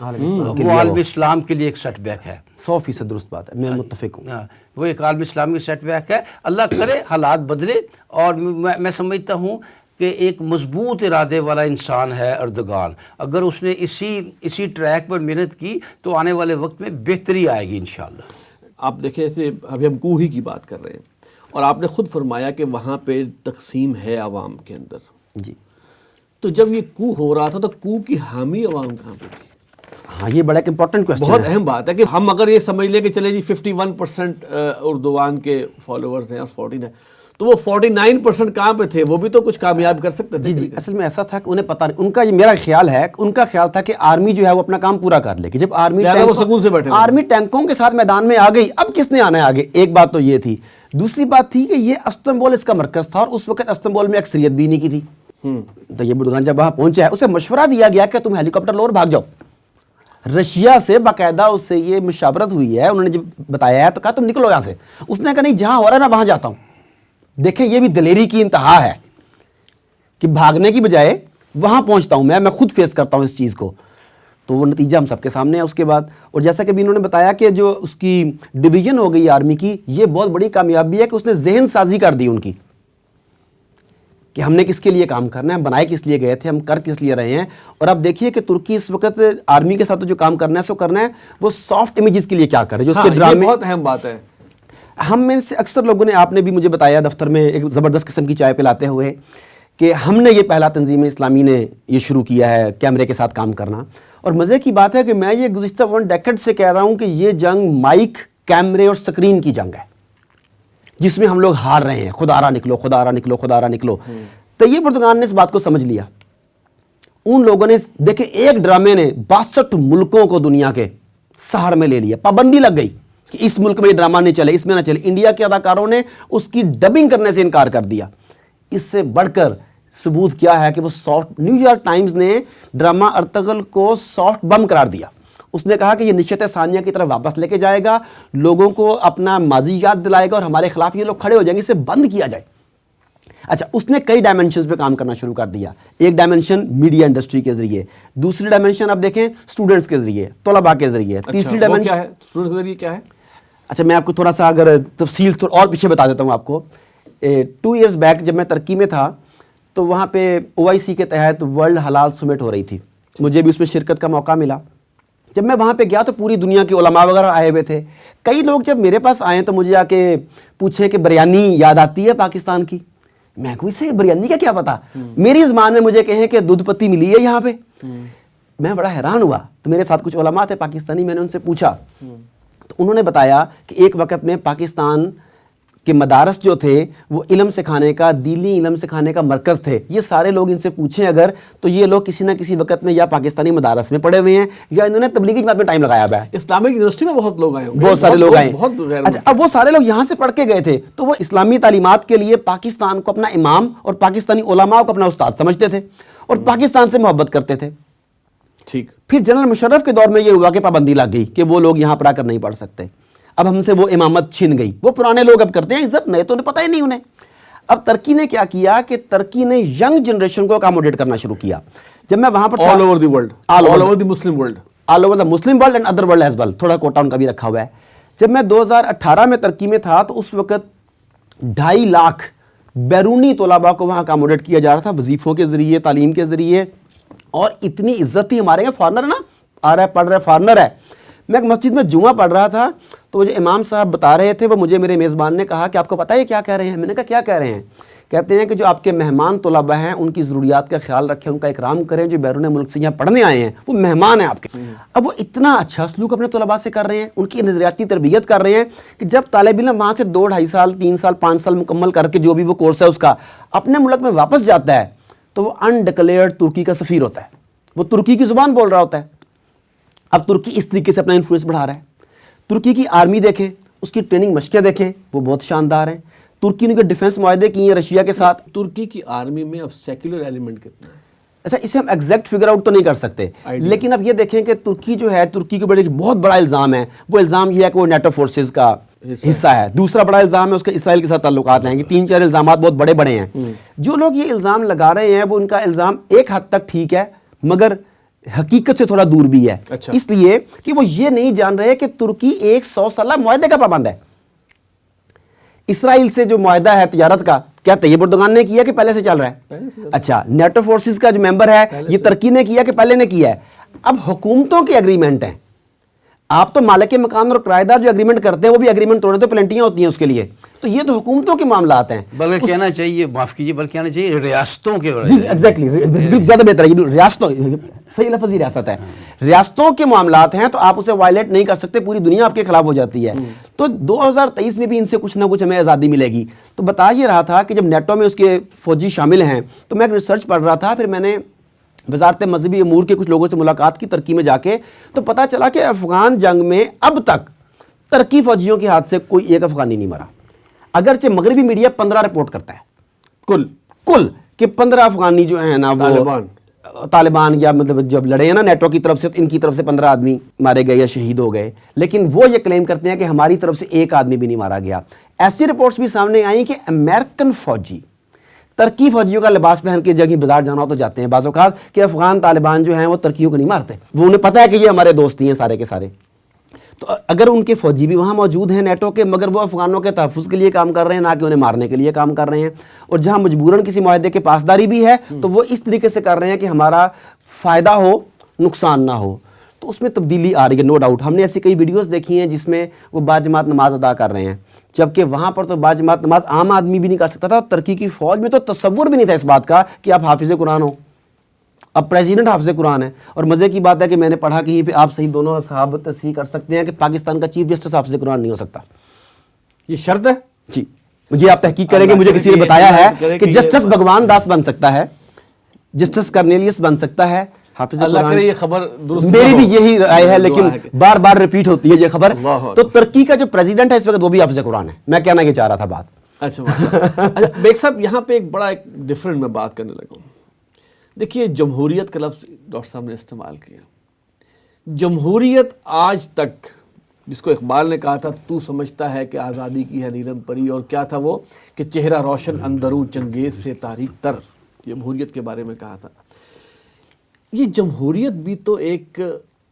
وہ عالم اسلام کے لیے ایک سیٹ بیک ہے۔ 100% درست بات ہے، میں متفق ہوں۔ وہ ایک عالم اسلام کی سیٹ بیک ہے۔ اللہ کرے حالات بدلے، اور میں سمجھتا ہوں کہ ایک مضبوط ارادے والا انسان ہے اردگان، اگر اس نے اسی ٹریک پر محنت کی تو آنے والے وقت میں بہتری آئے گی انشاءاللہ۔ آپ دیکھیں ایسے ابھی ہم کو ہی کی بات کر رہے ہیں، اور آپ نے خود فرمایا کہ وہاں پہ تقسیم ہے عوام کے اندر، جی، تو جب یہ کو ہو رہا تھا تو کو کی حامی عوام کہاں پہ تھی؟ ہاں یہ بڑا ایک امپورٹنٹ کوسچن ہے۔ بہت اہم بات ہے کہ ہم اگر یہ سمجھ لیں کہ چلے جی 51% اردوان کے فالوورز ہیں اور 14 ہیں، تو وہ 49% کہاں پہ تھے؟ وہ بھی تو کچھ کامیاب کر سکتے تھے۔ جی اصل میں ایسا تھا کہ انہیں پتہ نہیں، ان کا یہ میرا خیال ہے، ان کا خیال تھا کہ آرمی جو ہے وہ اپنا کام پورا کر لے، کہ جب وہ سکون سے بیٹھے آرمی ٹینکوں کے ساتھ میدان میں آ گئی، اب کس نے آنا ہے آگے؟ ایک بات تو یہ تھی۔ دوسری بات تھی کہ یہ استنبول اس کا مرکز تھا، اور اس وقت استنبول میں اکثریت بھی نہیں کی تھی۔ تو یہ اردگان جب وہاں پہنچا ہے، اسے مشورہ دیا گیا کہ تم ہیلی کاپٹر لو اور بھاگ جاؤ۔ رشیا سے باقاعدہ اس سے یہ مشاورت ہوئی ہے، انہوں نے جب بتایا ہے تو کہا تم نکلو یہاں سے، اس نے کہا نہیں، جہاں ہو رہا ہے میں وہاں جاتا ہوں۔ دیکھیں یہ بھی دلیری کی انتہا ہے کہ بھاگنے کی بجائے وہاں پہنچتا ہوں میں خود فیس کرتا ہوں اس چیز کو۔ تو وہ نتیجہ ہم سب کے سامنے ہے اس کے بعد، اور جیسا کہ بھی انہوں نے بتایا کہ جو اس کی ڈویژن ہو گئی آرمی کی، یہ بہت بڑی کامیابی ہے کہ اس نے ذہن سازی کر دی ان کی کہ ہم نے کس کے لیے کام کرنا ہے، بنائے کس لیے گئے تھے، ہم کر کس لیے رہے ہیں۔ اور اب دیکھیے کہ ترکی اس وقت آرمی کے ساتھ جو کام کرنا ہے سو کرنا ہے، وہ سافٹ امیجز کے لیے کیا کر رہے ہیں، جو اس کے ڈرامے۔ بہت اہم بات ہے۔ ہم میں سے اکثر لوگوں نے، آپ نے بھی مجھے بتایا دفتر میں ایک زبردست قسم کی چائے پلاتے ہوئے، کہ ہم نے یہ پہلا تنظیم اسلامی نے یہ شروع کیا ہے کیمرے کے ساتھ کام کرنا۔ اور مزے کی بات ہے کہ میں یہ گزشتہ 1 ڈیکیڈ سے کہہ رہا ہوں کہ یہ جنگ مائک، کیمرے اور سکرین کی جنگ ہے، جس میں ہم لوگ ہار رہے ہیں۔ خدا را نکلو، خدا را نکلو، خدا را نکلو۔ طیب اردگان نے اس بات کو سمجھ لیا۔ ان لوگوں نے دیکھیں ایک ڈرامے نے 62 ملکوں کو دنیا کے سہر میں لے لیا، پابندی لگ گئی کہ اس ملک میں یہ ڈرامہ نہیں چلے، اس میں نہ چلے۔ انڈیا کے اداکاروں نے اس کی ڈبنگ کرنے سے انکار کر دیا۔ اس سے بڑھ کر ثبوت کیا ہے کہ وہ سافٹ، نیو یارک ٹائمز نے ڈرامہ ارطغرل کو سافٹ بم قرار دیا۔ اس نے کہا کہ یہ نشت ثانیہ کی طرف واپس لے کے جائے گا، لوگوں کو اپنا ماضی یاد دلائے گا، اور ہمارے خلاف یہ لوگ کھڑے ہو جائیں گے، اسے بند کیا جائے۔ اچھا، اس نے کئی ڈائمنشنز پہ کام کرنا شروع کر دیا۔ ایک ڈائمنشن میڈیا انڈسٹری کے ذریعے، دوسری ڈائمنشن آپ دیکھیں اسٹوڈنٹس کے ذریعے، طلباء کے ذریعے، تیسری ڈائمنشن کیا ہے؟ اسٹوڈنٹ کے ذریعے کیا ہے؟ اچھا میں آپ کو تھوڑا سا اگر تفصیل اور پیچھے بتا دیتا ہوں آپ کو۔ 2 ایئرز بیک جب میں ترکی میں تھا تو وہاں پہ OIC کے تحت ورلڈ حلال سمٹ ہو رہی تھی، مجھے بھی اس میں شرکت کا موقع ملا۔ جب میں وہاں پہ گیا تو پوری دنیا کے علماء وغیرہ آئے ہوئے تھے. کئی لوگ جب میرے پاس آئے تو مجھے آ کے پوچھے کہ بریانی یاد آتی ہے پاکستان کی. میں کوئی سے بریانی کا کیا پتا, میری زبان میں مجھے کہیں کہ دودھ پتی ملی ہے یہاں پہ. میں بڑا حیران ہوا. تو میرے ساتھ کچھ علماء تھے پاکستانی, میں نے ان سے پوچھا تو انہوں نے بتایا کہ ایک وقت میں پاکستان کہ مدارس جو تھے وہ علم سکھانے کا, دینی علم سکھانے کا مرکز تھے. یہ سارے لوگ ان سے پوچھیں اگر تو یہ لوگ کسی نہ کسی وقت میں یا پاکستانی مدارس میں پڑھے ہوئے ہیں یا انہوں نے تبلیغی جماعت میں ٹائم لگایا ہوا ہے. اسلامک یونیورسٹی میں بہت لوگ آئے ہوں گے, بہت سارے لوگ آئے. اچھا, اب وہ سارے لوگ یہاں سے پڑھ کے گئے تھے تو وہ اسلامی تعلیمات کے لیے پاکستان کو اپنا امام اور پاکستانی علماء کو اپنا استاد سمجھتے تھے اور پاکستان سے محبت کرتے تھے. ٹھیک. پھر جنرل مشرف کے دور میں یہ ہوا کہ پابندی لگ گئی کہ وہ لوگ یہاں پر آ کر نہیں پڑھ سکتے. اب ہم سے وہ امامت چھن گئی. وہ پرانے لوگ اب کرتے ہیں عزت, نئے تو انہیں پتہ ہی نہیں انہیں. اب ترکی نے کیا کیا کہ ترکی نے ینگ جنریشن کو اکاموڈیٹ کرنا شروع کیا. جب میں وہاں پر all over the world, all over the Muslim world, all over the Muslim world and other world as well, تھوڑا کوٹا ان کا بھی رکھا ہوا ہے. جب میں 2018 میں ترکی میں تھا تو اس وقت 2.5 لاکھ بیرونی طلباء کو وہاں اکاموڈیٹ کیا جا رہا تھا, وظیفوں کے ذریعے, تعلیم کے ذریعے. اور اتنی عزت تھی ہمارے یہاں. فارنر ہے نا, آ رہا ہے پڑھ رہا ہے, فارنر ہے. میں ایک مسجد میں جمعہ پڑھ رہا تھا تو وہ جو امام صاحب بتا رہے تھے وہ مجھے میرے میزبان نے کہا کہ آپ کو پتہ ہے کیا کہہ رہے ہیں؟ میں نے کہا کیا کہہ رہے ہیں؟ کہتے ہیں کہ جو آپ کے مہمان طلباء ہیں ان کی ضروریات کا خیال رکھیں, ان کا اکرام کریں. جو بیرون ملک سے یہاں پڑھنے آئے ہیں وہ مہمان ہیں آپ کے. اب وہ اتنا اچھا سلوک اپنے طلباء سے کر رہے ہیں, ان کی نظریاتی تربیت کر رہے ہیں کہ جب طالب علم وہاں سے 2-2.5 سال 3 سال 5 سال مکمل کر کے جو بھی وہ کورس ہے اس کا اپنے ملک میں واپس جاتا ہے تو وہ انڈکلیئرڈ ترکی کا سفیر ہوتا ہے. وہ ترکی کی زبان بول رہا ہوتا ہے. اب ترکی اس طریقے سے اپنا انفلوئنس بڑھا رہا ہے. ترکی کی آرمی دیکھیں, اس کی ٹریننگ مشقیں دیکھیں, وہ بہت شاندار ہیں. ترکی نے ڈیفنس معاہدے کیے ہیں رشیا کے ساتھ. ترکی کی آرمی میں اب سیکولر ایلیمنٹ کتنا ہے؟ ایسا اسے ہم ایگزیکٹ فگر آؤٹ تو نہیں کر سکتے, لیکن اب یہ دیکھیں کہ ترکی جو ہے, ترکی کے بڑے بہت بڑا الزام ہے. وہ الزام یہ ہے کہ وہ نیٹو فورسز کا حصہ ہے. دوسرا بڑا الزام ہے اس کے اسرائیل کے ساتھ تعلقات ہیں. کہ 3-4 الزامات بہت بڑے بڑے ہیں. جو لوگ یہ الزام لگا رہے ہیں وہ ان کا الزام ایک حد تک ٹھیک ہے مگر حقیقت سے تھوڑا دور بھی ہے. اس لیے کہ وہ یہ نہیں جان رہے کہ ترکی ایک 100 سالہ معاہدے کا پابند ہے. اسرائیل سے جو معاہدہ ہے تجارت کا, کیا طیب اردوغان نے کیا کہ پہلے سے چل رہا ہے؟ اچھا, نیٹو فورسز کا جو ممبر ہے یہ ترکی نے کیا کہ پہلے نے کیا ہے؟ اب حکومتوں کے اگریمنٹ ہیں. آپ تو مالک مکان اور کرایہ دار جو اگریمنٹ کرتے ہیں وہ بھی اگریمنٹ توڑے تو پلنٹیاں ہوتی ہیں اس کے لیے. تو یہ تو حکومتوں کے معاملات ہیں. بلکہ کہنا چاہیے, معاف کیجیے, بلکہ کہنا چاہیے ریاستوں کے. جی ایگزیکٹلی, زیادہ بہتر ہے. ریاستوں, صحیح لفظ ہی ریاست ہے. ریاستوں کے معاملات ہیں تو آپ اسے وائلیٹ نہیں کر سکتے, پوری دنیا آپ کے خلاف ہو جاتی ہے. تو 2023 میں بھی ان سے کچھ نہ کچھ ہمیں آزادی ملے گی. تو بتا یہ رہا تھا کہ جب نیٹو میں اس کے فوجی شامل ہیں تو میں ایک ریسرچ پڑھ رہا تھا, پھر میں نے وزارت مذہبی امور کے کچھ لوگوں سے ملاقات کی ترکی میں جا کے, تو پتہ چلا کہ افغان جنگ میں اب تک ترکی فوجیوں کے ہاتھ سے کوئی ایک افغانی نہیں مرا. اگرچہ مغربی میڈیا 15 رپورٹ کرتا ہے کل کہ 15 افغانی جو ہیں نا وہ طالبان یا مطلب جب لڑے ہیں نا نیٹو کی طرف سے, ان کی طرف سے 15 آدمی مارے گئے یا شہید ہو گئے, لیکن وہ یہ کلیم کرتے ہیں کہ ہماری طرف سے ایک آدمی بھی نہیں مارا گیا. ایسی رپورٹس بھی سامنے آئیں کہ امریکن فوجی ترکی فوجیوں کا لباس پہن کے جگہ بازار جانا ہو تو جاتے ہیں بعض اوقات, کہ افغان طالبان جو ہیں وہ ترکیوں کو نہیں مارتے. وہ انہیں پتہ ہے کہ یہ ہمارے دوست ہیں سارے کے سارے. تو اگر ان کے فوجی بھی وہاں موجود ہیں نیٹو کے, مگر وہ افغانوں کے تحفظ کے لیے کام کر رہے ہیں, نہ کہ انہیں مارنے کے لیے کام کر رہے ہیں. اور جہاں مجبوراً کسی معاہدے کے پاسداری بھی ہے تو وہ اس طریقے سے کر رہے ہیں کہ ہمارا فائدہ ہو, نقصان نہ ہو. تو اس میں تبدیلی آ رہی ہے, نو ڈاؤٹ. ہم نے ایسی کئی ویڈیوز دیکھی ہیں جس میں وہ باجماعت نماز ادا کر رہے ہیں, جبکہ وہاں پر تو باجماعت نماز عام آدمی بھی نہیں کر سکتا تھا. ترکی کی فوج میں تو تصور بھی نہیں تھا اس بات کا کہ آپ حافظ قرآن ہو. اب پریزیڈنٹ حافظ قرآن ہے. اور مزے کی بات ہے کہ میں نے پڑھا کہیں پہ, آپ صحیح دونوں صحاب تصحیح کر سکتے ہیں کہ پاکستان کا چیف جسٹس حافظ قرآن نہیں ہو سکتا. یہ شرط ہے جی, یہ آپ تحقیق کریں گے. مجھے کسی نے بتایا ہے کہ جسٹس بھگوان داس بن سکتا ہے, جسٹس کرنیلیس بن سکتا ہے, حافظ قرآن. یہ خبر درست میری بھی یہی رائے ہے, لیکن بار بار ریپیٹ ہوتی ہے یہ خبر. تو ترکی کا جو پریزیڈنٹ ہے اس وقت وہ بھی حافظ قرآن ہے. میں کہنا یہ چاہ رہا تھا بات. اچھا بیگ صاحب, یہاں پہ ایک بڑا ڈفرینٹ میں بات کرنے لگا ہوں. دیکھیے, جمہوریت کا لفظ ڈاکٹر صاحب نے استعمال کیا. جمہوریت آج تک, جس کو اقبال نے کہا تھا تو سمجھتا ہے کہ آزادی کی ہے نیلم پری, اور کیا تھا وہ کہ چہرہ روشن اندروں چنگیز سے تاریک تر, جمہوریت کے بارے میں کہا تھا. یہ جمہوریت بھی تو ایک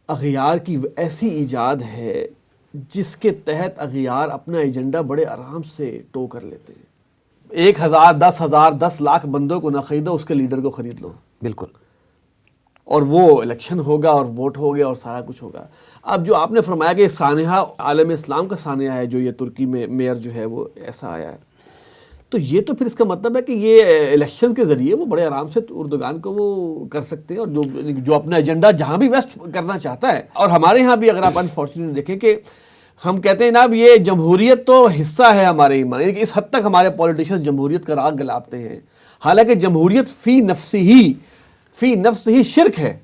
اغیار کی ایسی ایجاد ہے جس کے تحت اغیار اپنا ایجنڈا بڑے آرام سے ٹو کر لیتے ہیں. 1000 10,000 10 لاکھ بندوں کو نہ خریدو, اس کے لیڈر کو خرید لو. بالکل. اور وہ الیکشن ہوگا اور ووٹ ہوگا اور سارا کچھ ہوگا. اب جو آپ نے فرمایا کہ سانحہ عالم اسلام کا سانحہ ہے جو یہ ترکی میں میئر جو ہے وہ ایسا آیا ہے, تو یہ تو پھر اس کا مطلب ہے کہ یہ الیکشن کے ذریعے وہ بڑے آرام سے اردوغان کو وہ کر سکتے ہیں, اور جو اپنا ایجنڈا جہاں بھی ویسٹ کرنا چاہتا ہے. اور ہمارے ہاں بھی اگر آپ انفارچونیٹلی دیکھیں کہ ہم کہتے ہیں جناب یہ جمہوریت تو حصہ ہے ہمارے ایمان, یعنی کہ اس حد تک ہمارے پولیٹیشینز جمہوریت کا راگ گلاتے ہیں, حالانکہ جمہوریت فی نفس ہی شرک ہے.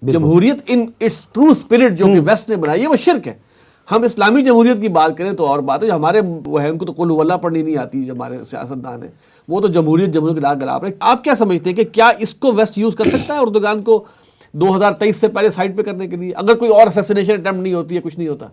جمہوریت ان اٹس ٹرو اسپرٹ جو کہ ویسٹ نے بنائی ہے وہ شرک ہے. ہم اسلامی جمہوریت کی بات کریں تو اور بات ہے, جو ہمارے وہ ہے ان کو تو قل اللہ پڑھنی نہیں آتی, جو ہمارے سیاستدان ہیں وہ تو جمہوریت کا راگ گلا رہے ہیں. آپ کیا سمجھتے ہیں کہ کیا اس کو ویسٹ یوز کر سکتا ہے اردوغان کو 2023 سے پہلے سائڈ پہ کرنے کے لیے, اگر کوئی اور اسیسینیشن اٹیمپٹ نہیں ہوتی ہے, کچھ نہیں ہوتا؟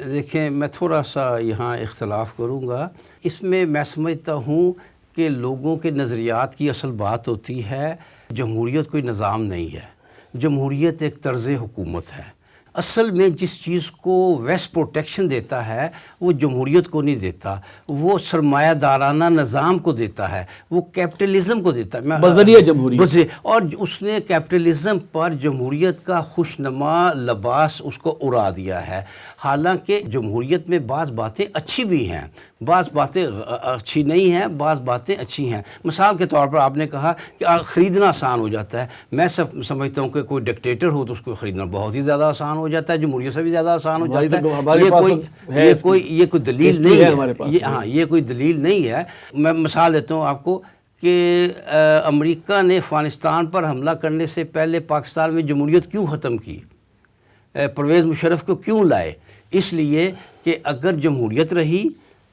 دیکھیں میں تھوڑا سا یہاں اختلاف کروں گا. اس میں میں سمجھتا ہوں کہ لوگوں کے نظریات کی اصل بات ہوتی ہے, جمہوریت کوئی نظام نہیں ہے, جمہوریت ایک طرز حکومت ہے. اصل میں جس چیز کو ویسٹ پروٹیکشن دیتا ہے وہ جمہوریت کو نہیں دیتا, وہ سرمایہ دارانہ نظام کو دیتا ہے, وہ کیپٹلزم کو دیتا ہے بذریعہ جمہوریت. اور اس نے کیپٹلزم پر جمہوریت کا خوشنما لباس اس کو اڑا دیا ہے. حالانکہ جمہوریت میں بعض باتیں اچھی بھی ہیں, بعض باتیں اچھی نہیں ہیں, بعض باتیں اچھی ہیں. مثال کے طور پر آپ نے کہا کہ خریدنا آسان ہو جاتا ہے. میں سمجھتا ہوں کہ کوئی ڈکٹیٹر ہو تو اس کو خریدنا بہت ہی زیادہ آسان ہو جاتا ہے, جمہوریت سے بھی زیادہ آسان ہو جاتا ہے. یہ کوئی دلیل نہیں ہے. ہاں, یہ کوئی دلیل نہیں ہے. میں مثال دیتا ہوں آپ کو کہ امریکہ نے افغانستان پر حملہ کرنے سے پہلے پاکستان میں جمہوریت کیوں ختم کی, پرویز مشرف کو کیوں لائے؟ اس لیے کہ اگر جمہوریت رہی,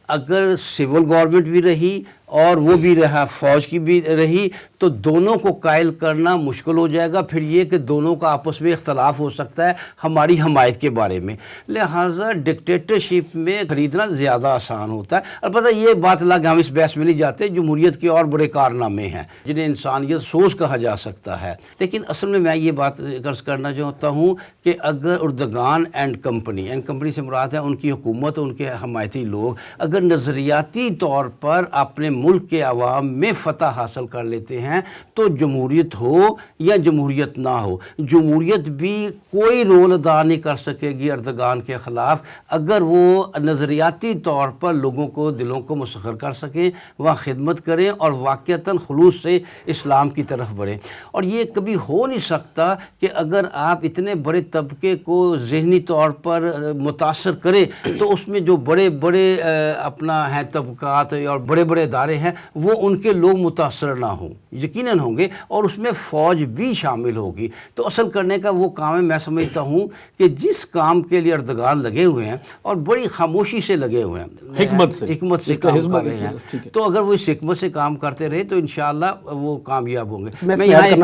اگر سول گورنمنٹ بھی رہی اور وہ بھی رہا, فوج کی بھی رہی, تو دونوں کو قائل کرنا مشکل ہو جائے گا. پھر یہ کہ دونوں کا آپس میں اختلاف ہو سکتا ہے ہماری حمایت کے بارے میں. لہٰذا ڈکٹیٹرشپ میں خریدنا زیادہ آسان ہوتا ہے. البتہ یہ بات الگ, ہم اس بحث میں نہیں جاتے. جمہوریت کے اور بڑے کارنامے ہیں جنہیں انسانیت سوچ کہا جا سکتا ہے. لیکن اصل میں یہ بات عرض کرنا چاہتا ہوں کہ اگر اردوغان اینڈ کمپنی سے مراد ہے ان کی حکومت, ان کے حمایتی لوگ, اگر نظریاتی طور پر اپنے ملک کے عوام میں فتح حاصل کر لیتے ہیں تو جمہوریت ہو یا جمہوریت نہ ہو, جمہوریت بھی کوئی رول ادا نہیں کر سکے گی اردوغان کے خلاف اگر وہ نظریاتی طور پر لوگوں کو, دلوں کو مسخر کر سکیں, وہاں خدمت کریں اور واقعتاً خلوص سے اسلام کی طرف بڑھیں. اور یہ کبھی ہو نہیں سکتا کہ اگر آپ اتنے بڑے طبقے کو ذہنی طور پر متاثر کریں تو اس میں جو بڑے بڑے اپنا ہیں طبقات اور بڑے بڑے ادارے ہیں وہ ان کے لوگ متاثر نہ ہوں. یقیناً ہوں گے, اور اس میں فوج بھی شامل ہوگی. تو اصل کرنے کا وہ کام ہے, میں سمجھتا ہوں کہ جس کام کے لیے اردوغان لگے ہوئے ہیں اور بڑی خاموشی سے لگے ہوئے ہیں, حکمت سے کام کر رہے ہیں, تو اگر وہ اس حکمت سے کام کرتے رہے تو انشاءاللہ وہ کامیاب ہوں گے. میں یہاں ایک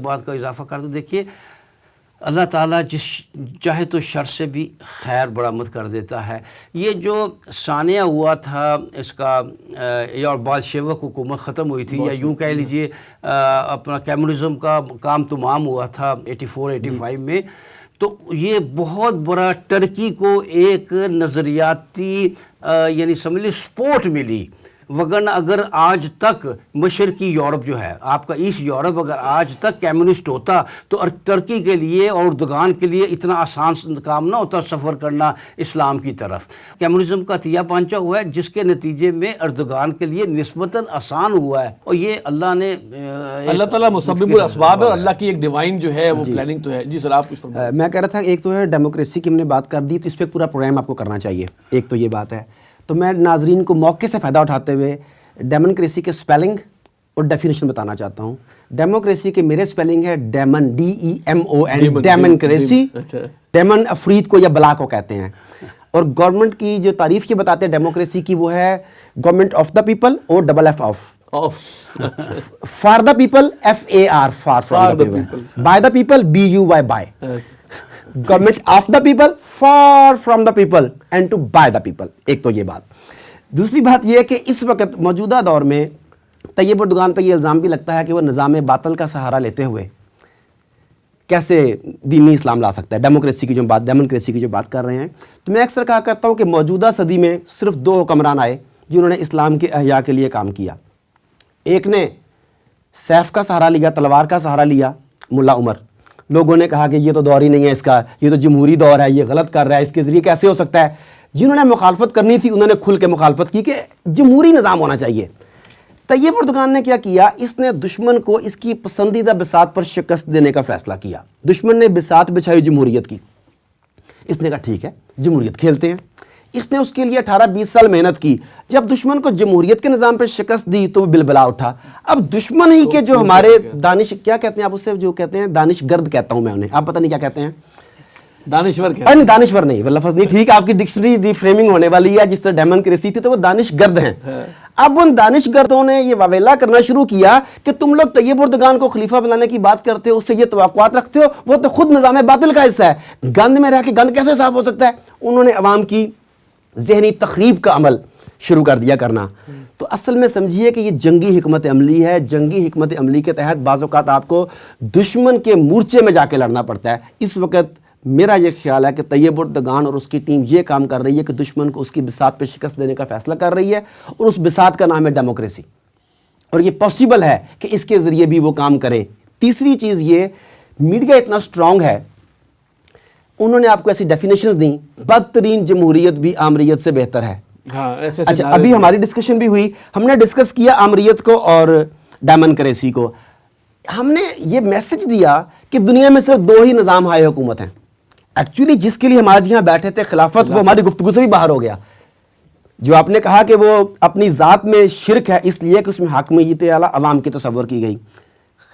بات کا اضافہ کر دوں. دیکھیے اللہ تعالیٰ جس چاہے تو شر سے بھی خیر برآمد کر دیتا ہے. یہ جو سانحہ ہوا تھا اس کا, اور بالشوک حکومت ختم ہوئی تھی, یا یوں کہہ لیجئے اپنا کمیونزم کا کام تمام ہوا تھا 84-85 میں, تو یہ بہت بڑا ٹرکی کو ایک نظریاتی یعنی سمجھ لی سپورٹ ملی. وگرنہ اگر آج تک مشرقی یورپ جو ہے آپ کا ایسٹ یورپ اگر آج تک کمیونسٹ ہوتا تو ترکی کے لیے اور اردوغان کے لیے اتنا آسان کام نہ ہوتا سفر کرنا اسلام کی طرف. کمیونزم کا تیا پانچا ہوا ہے جس کے نتیجے میں اردوغان کے لیے نسبتاً آسان ہوا ہے, اور یہ اللہ نے, اللہ تعالیٰ مسبب الاسباب ہے اور اللہ کی ایک ڈیوائن جو ہے وہ پلاننگ تو ہے. جی سر, آپ کچھ فرمائیں. میں کہہ رہا تھا ایک تو ہے ڈیموکریسی کی ہم نے بات کر دی, تو اس پہ پورا پروگرام آپ کو کرنا چاہیے. ایک تو یہ بات ہے, تو میں ناظرین کو موقع سے فائدہ اٹھاتے ہوئے ڈیموکریسی کے سپیلنگ اور ڈیفینیشن بتانا چاہتا ہوں. ڈیموکریسی کے میرے سپیلنگ ہے ڈیمن, DEMON, ڈیموکریسی. ڈیمن افرید کو یا بلا کو کہتے ہیں. اور گورنمنٹ کی جو تعریف یہ بتاتے ہیں ڈیموکریسی کی وہ ہے گورنمنٹ آف دا پیپل اور FF of, for the people FAR, for from the people, by the people BUY, by. Government of the people, for from the people, and to by the people. ایک تو یہ بات. دوسری بات یہ ہے کہ اس وقت موجودہ دور میں طیب اردوغان پہ یہ الزام بھی لگتا ہے کہ وہ نظام باطل کا سہارا لیتے ہوئے کیسے دینی اسلام لا سکتا ہے. ڈیموکریسی کی جو بات کر رہے ہیں, تو میں اکثر کہا کرتا ہوں کہ موجودہ صدی میں صرف 2 حکمران آئے جنہوں نے اسلام کے احیاء کے لیے کام کیا. ایک نے سیف کا سہارا لیا, تلوار کا سہارا لیا ملا عمر. لوگوں نے کہا کہ یہ تو دور ہی نہیں ہے اس کا, یہ تو جمہوری دور ہے, یہ غلط کر رہا ہے, اس کے ذریعے کیسے ہو سکتا ہے. جنہوں نے مخالفت کرنی تھی انہوں نے کھل کے مخالفت کی کہ جمہوری نظام ہونا چاہیے. طیب اردگان نے کیا کیا, اس نے دشمن کو اس کی پسندیدہ بساط پر شکست دینے کا فیصلہ کیا. دشمن نے بساط بچھائی جمہوریت کی, اس نے کہا ٹھیک ہے جمہوریت کھیلتے ہیں. اس نے اس کے لیے 18-20 سال محنت کی. جب دشمن کو جمہوریت کے نظام پہ شکست دی تو وہ بلبلا اٹھا. اب دشمن ہی کے جو ہمارے دانش, کیا کہتے ہیں آپ اسے, جو کہتے ہیں دانش گرد کہتا ہوں میں انہیں, آپ پتہ نہیں کیا کہتے ہیں, دانشور نہیں دانشور نہیں, وہ لفظ نہیں ٹھیک, آپ کی ڈکشنری ریفریمنگ ہونے والی ہے جس طرح ڈیموکریسی تھی, تو وہ دانش گرد ہیں. اب ان دانش گردوں نے یہ واویلا کرنا شروع کیا کہ تم لوگ طیب اردگان کو خلیفہ بنانے کی بات کرتے ہو, اس سے یہ توقعات رکھتے ہو, وہ تو خود نظام باطل کا حصہ ہے, گند میں رہ کے گند کیسے صاف ہو سکتا ہے. انہوں نے عوام کی ذہنی تخریب کا عمل شروع کر دیا کرنا. تو اصل میں سمجھیے کہ یہ جنگی حکمت عملی ہے. جنگی حکمت عملی کے تحت بعض اوقات آپ کو دشمن کے مورچے میں جا کے لڑنا پڑتا ہے. اس وقت میرا یہ خیال ہے کہ طیب اردگان اور اس کی ٹیم یہ کام کر رہی ہے کہ دشمن کو اس کی بساط پہ شکست دینے کا فیصلہ کر رہی ہے, اور اس بساط کا نام ہے ڈیموکریسی, اور یہ پاسبل ہے کہ اس کے ذریعے بھی وہ کام کریں. تیسری چیز یہ, میڈیا اتنا سٹرونگ ہے, انہوں نے آپ کو ایسی ڈیفینیشنز دیں, بدترین جمہوریت بھی آمریت سے بہتر ہے. اچھا ابھی ہماری ڈسکشن بھی ہوئی, ہم نے ڈسکس کیا آمریت کو اور ڈیموکریسی کو. ہم نے یہ میسج دیا کہ دنیا میں صرف 2 ہی نظام ہائے حکومت ہیں. ایکچولی جس کے لیے ہم آج یہاں بیٹھے تھے خلافت, وہ ہماری گفتگو سے بھی باہر ہو گیا. جو آپ نے کہا کہ وہ اپنی ذات میں شرک ہے اس لیے کہ اس میں حاکمیت اعلیٰ عوام کی تصور کی گئی,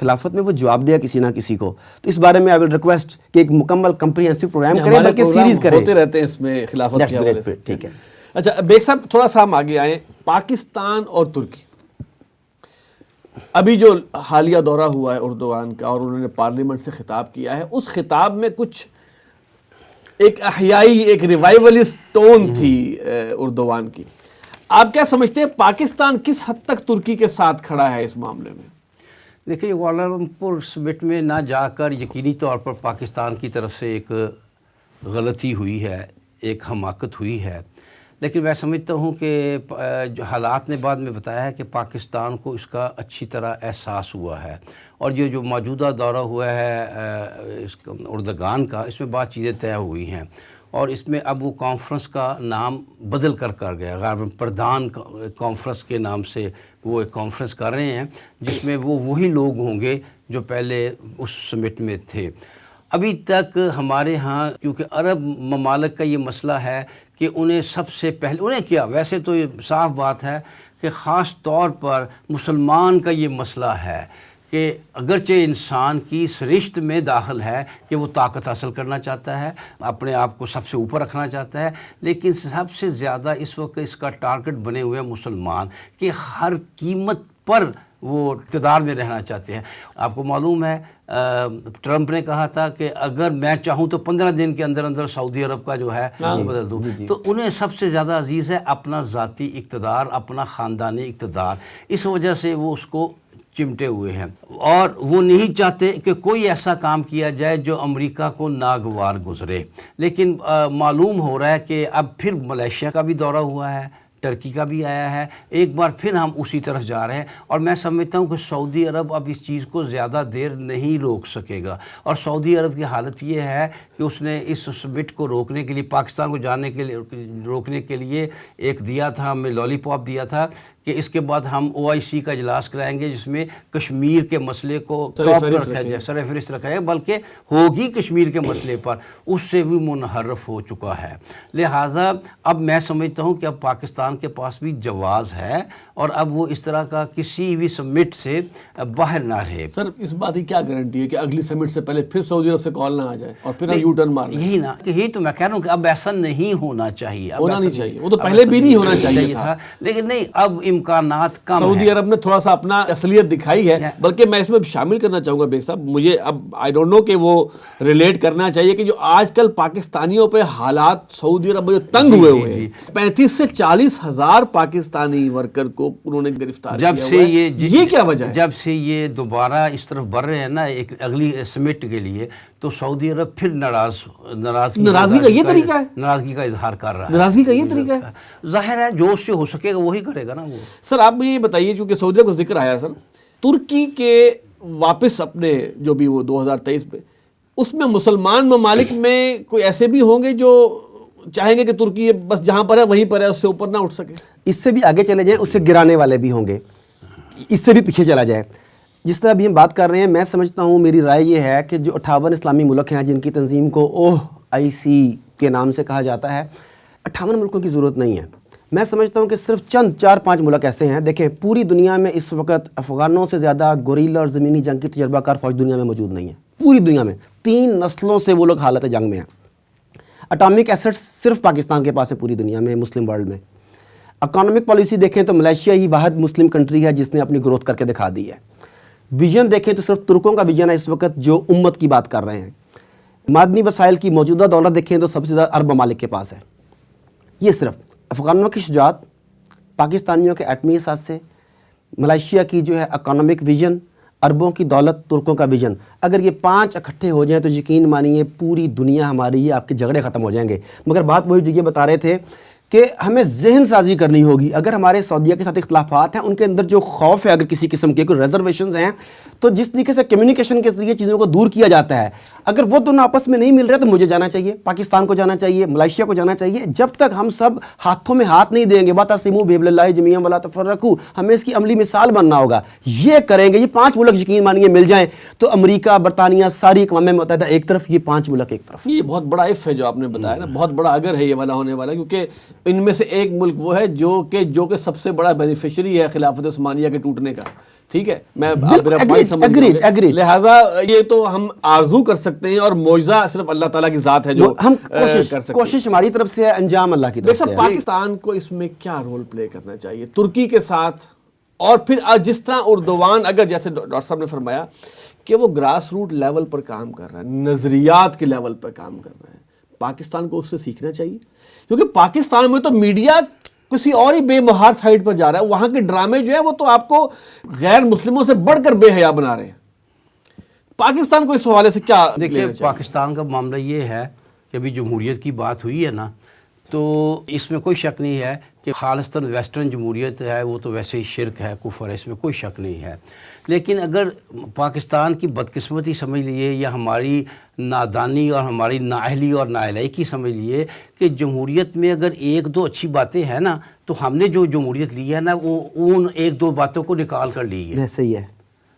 خلافت میں وہ جواب دیا کسی نہ کسی کو. تو اس بارے میں آئی ول ریکویسٹ کہ ایک مکمل کمپریہنسو پروگرام کریں, بلکہ سیریز کریں. ہوتے رہتے ہیں اس میں خلافت کے حوالے سے. ٹھیک ہے. اچھا بیگ صاحب تھوڑا سا ہم آگے آئیں, پاکستان اور ترکی, ابھی جو حالیہ دورہ ہوا ہے اردوغان کا اور انہوں نے پارلیمنٹ سے خطاب کیا ہے, اس خطاب میں کچھ ایک احیائی, ایک ریوائولسٹ ٹون تھی اردوغان کی. آپ کیا سمجھتے ہیں پاکستان کس حد تک ترکی کے ساتھ کھڑا ہے اس معاملے میں؟ دیکھیے کوالالمپور سمٹ میں نہ جا کر یقینی طور پر پاکستان کی طرف سے ایک غلطی ہوئی ہے, ایک حماقت ہوئی ہے, لیکن میں سمجھتا ہوں کہ جو حالات نے بعد میں بتایا ہے کہ پاکستان کو اس کا اچھی طرح احساس ہوا ہے, اور یہ جو موجودہ دورہ ہوا ہے اس اردگان کا, اس میں بعض چیزیں طے ہوئی ہیں, اور اس میں اب وہ کانفرنس کا نام بدل کر گیا, غیر پردھان کانفرنس کے نام سے وہ ایک کانفرنس کر رہے ہیں, جس میں وہ وہی لوگ ہوں گے جو پہلے اس سمٹ میں تھے. ابھی تک ہمارے ہاں کیونکہ عرب ممالک کا یہ مسئلہ ہے کہ انہیں سب سے پہلے, انہیں کیا ویسے تو یہ صاف بات ہے کہ خاص طور پر مسلمان کا یہ مسئلہ ہے کہ اگرچہ انسان کی سرشت میں داخل ہے کہ وہ طاقت حاصل کرنا چاہتا ہے, اپنے آپ کو سب سے اوپر رکھنا چاہتا ہے, لیکن سب سے زیادہ اس وقت اس کا ٹارگٹ بنے ہوئے مسلمان کہ ہر قیمت پر وہ اقتدار میں رہنا چاہتے ہیں. آپ کو معلوم ہے ٹرمپ نے کہا تھا کہ اگر میں چاہوں تو 15 دن کے اندر اندر سعودی عرب کا جو ہے وہ بدل دوں. تو انہیں سب سے زیادہ عزیز ہے اپنا ذاتی اقتدار, اپنا خاندانی اقتدار, اس وجہ سے وہ اس کو چمٹے ہوئے ہیں, اور وہ نہیں چاہتے کہ کوئی ایسا کام کیا جائے جو امریکہ کو ناگوار گزرے. لیکن معلوم ہو رہا ہے کہ اب پھر ملیشیا کا بھی دورہ ہوا ہے, ٹرکی کا بھی آیا ہے, ایک بار پھر ہم اسی طرف جا رہے ہیں, اور میں سمجھتا ہوں کہ سعودی عرب اب اس چیز کو زیادہ دیر نہیں روک سکے گا. اور سعودی عرب کی حالت یہ ہے کہ اس نے اس سمٹ کو روکنے کے لیے, پاکستان کو جانے کے لیے روکنے کے لیے ایک دیا تھا, ہمیں لالی پاپ دیا تھا کہ اس کے بعد ہم OIC کا اجلاس کرائیں گے جس میں کشمیر کے مسئلے کو رکھا جائے, سر فہرست رکھا جائے, بلکہ ہوگی کشمیر کے مسئلے پر, اس سے بھی منحرف ہو چکا ہے. لہٰذا اب میں سمجھتا ہوں کہ اب پاکستان کے پاس بھی جواز ہے, اور اب وہ اس طرح کا کسی بھی سمٹ سے باہر نہ رہے. سر اس بات کی کیا گارنٹی ہے کہ اگلی سمٹ سے پہلے پھر سعودی عرب سے کال نہ آ جائے اور پھر یو ٹرن مار لیں؟ یہی نا, یہی تو میں کہہ رہا ہوں کہ اب ایسا نہیں ہونا چاہیے, ہونا نہیں چاہیے, وہ تو پہلے بھی نہیں ہونا چاہیے تھا, لیکن نہیں اب امکانات کم. سعودی عرب نے تھوڑا سا اپنا اصلیت دکھائی ہے, بلکہ میں اس میں شامل کرنا چاہوں گا بیگ صاحب, مجھے اب آئی ڈونٹ نو کہ وہ ریلیٹ کرنا چاہیے کہ جو آج کل پاکستانیوں پہ حالات سعودی عرب میں تنگ ہوئے ہیں, 35 سے 40 ہزار پاکستانی ورکر کو انہوں نے گرفتار جب کیا سے ہوا ہے. یہ کیا وجہ ہے؟ جب سے یہ دوبارہ اس طرف بڑھ رہے ہیں نا ایک اگلی سمٹ کے لیے, تو سعودی عرب پھر ناراضگی کا یہ طریقہ ہے, ناراضگی کا اظہار کر رہا ہے. ناراضگی کا یہ طریقہ ہے, ظاہر ہے جو اس سے ہو سکے گا وہی کرے گا نا وہ. سر آپ مجھے یہ بتائیے, چونکہ سعودی عرب کا ذکر آیا سر, ترکی کے واپس اپنے جو بھی وہ 2023 میں اس میں مسلمان ممالک میں کوئی ایسے بھی ہوں گے جو چاہیں گے کہ ترکی بس جہاں پر ہے وہیں پر ہے، اس سے اوپر نہ اٹھ سکے؟ اس سے بھی آگے چلے جائیں، اس سے گرانے والے بھی ہوں گے، اس سے بھی پیچھے چلا جائے. جس طرح ابھی ہم بات کر رہے ہیں، میں سمجھتا ہوں، میری رائے یہ ہے کہ جو 58 اسلامی ملک ہیں جن کی تنظیم کو OIC کے نام سے کہا جاتا ہے، 58 ملکوں کی ضرورت نہیں ہے. میں سمجھتا ہوں کہ صرف چند 4-5 ملک ایسے ہیں. دیکھیں، پوری دنیا میں اس وقت افغانوں سے زیادہ گوریلا اور زمینی جنگ کی تجربہ کار فوج دنیا میں موجود نہیں ہے. پوری دنیا میں 3 نسلوں سے وہ لوگ حالت جنگ میں ہیں. اٹامک ایسٹس صرف پاکستان کے پاس ہے پوری دنیا میں، مسلم ورلڈ میں. اکانومک پالیسی دیکھیں تو ملیشیا ہی واحد مسلم کنٹری ہے جس نے اپنی گروتھ کر کے دکھا دی ہے. ویژن دیکھیں تو صرف ترکوں کا ویژن ہے اس وقت جو امت کی بات کر رہے ہیں. معدنی وسائل کی موجودہ دولت دیکھیں تو سب سے زیادہ عرب ممالک کے پاس ہے. یہ صرف افغانوں کی شجاعت، پاکستانیوں کے ایٹمی اثاثے، ملیشیا کی جو ہے اکانومک ویژن، عربوں کی دولت، ترکوں کا ویژن، اگر یہ 5 اکٹھے ہو جائیں تو یقین مانیے پوری دنیا ہماری، یہ آپ کے جھگڑے ختم ہو جائیں گے. مگر بات وہی جو یہ بتا رہے تھے کہ ہمیں ذہن سازی کرنی ہوگی. اگر ہمارے سعودیہ کے ساتھ اختلافات ہیں، ان کے اندر جو خوف ہے، اگر کسی قسم کے کوئی ریزرویشنز ہیں، تو جس طریقے سے کمیونیکیشن کے ذریعے چیزوں کو دور کیا جاتا ہے، اگر وہ دونوں آپس میں نہیں مل رہے تو مجھے جانا چاہیے، پاکستان کو جانا چاہیے، ملیشیا کو جانا چاہیے. جب تک ہم سب ہاتھوں میں ہاتھ نہیں دیں گے، وَاعْتَصِمُوا بِحَبْلِ اللَّهِ جَمِيعًا وَلَا تَفَرَّقُوا، ہمیں اس کی عملی مثال بننا ہوگا. یہ کریں گے، یہ 5 ملک یقین مانیے مل جائیں تو امریکہ، برطانیہ، ساری اقوام متحدہ ایک طرف، یہ 5 ملک ایک طرف. یہ بہت بڑا اف ہے جو آپ نے بتایا نا، بہت بڑا اگر ہے یہ والا ہونے والا، کیونکہ ان میں سے ایک ملک وہ ہے جو کہ سب سے بڑا بینیفیشری ہے خلافت عثمانیہ کے ٹوٹنے کا. ٹھیک ہے، میں میرا پوائنٹ سمجھ گیا. لہٰذا یہ تو ہم آرزو کر سکتے ہیں، اور معجزہ صرف اللہ تعالیٰ کی ذات ہے جو ہم کر سکتے ہیں. کوشش ہماری طرف سے ہے، انجام اللہ کی طرف سے ہے. پاکستان کو اس میں کیا رول پلے کرنا چاہیے ترکی کے ساتھ؟ اور پھر جس طرح اردوان، اگر جیسے ڈاکٹر صاحب نے فرمایا کہ وہ گراس روٹ لیول پر کام کر رہا ہے، نظریات کے لیول پر کام کر رہا ہے، پاکستان کو اس سے سیکھنا چاہیے. کیونکہ پاکستان میں تو میڈیا کسی اور ہی بے مہار سائٹ پر جا رہا ہے. وہاں کے ڈرامے جو ہیں وہ تو آپ کو غیر مسلموں سے بڑھ کر بے حیا بنا رہے ہیں. پاکستان کو اس حوالے سے کیا دیکھیے، پاکستان کا معاملہ یہ ہے کہ ابھی جمہوریت کی بات ہوئی ہے نا، تو اس میں کوئی شک نہیں ہے کہ خالصتاً ویسٹرن جمہوریت ہے وہ تو ویسے ہی شرک ہے، کفر ہے، اس میں کوئی شک نہیں ہے. لیکن اگر پاکستان کی بدقسمتی سمجھ لیے یا ہماری نادانی اور ہماری نااہلی اور نااہلائی سمجھ لیے کہ جمہوریت میں اگر 1-2 اچھی باتیں ہیں نا، تو ہم نے جو جمہوریت لی ہے نا وہ ان 1-2 باتوں کو نکال کر لی ہے. ویسے ہی ہے،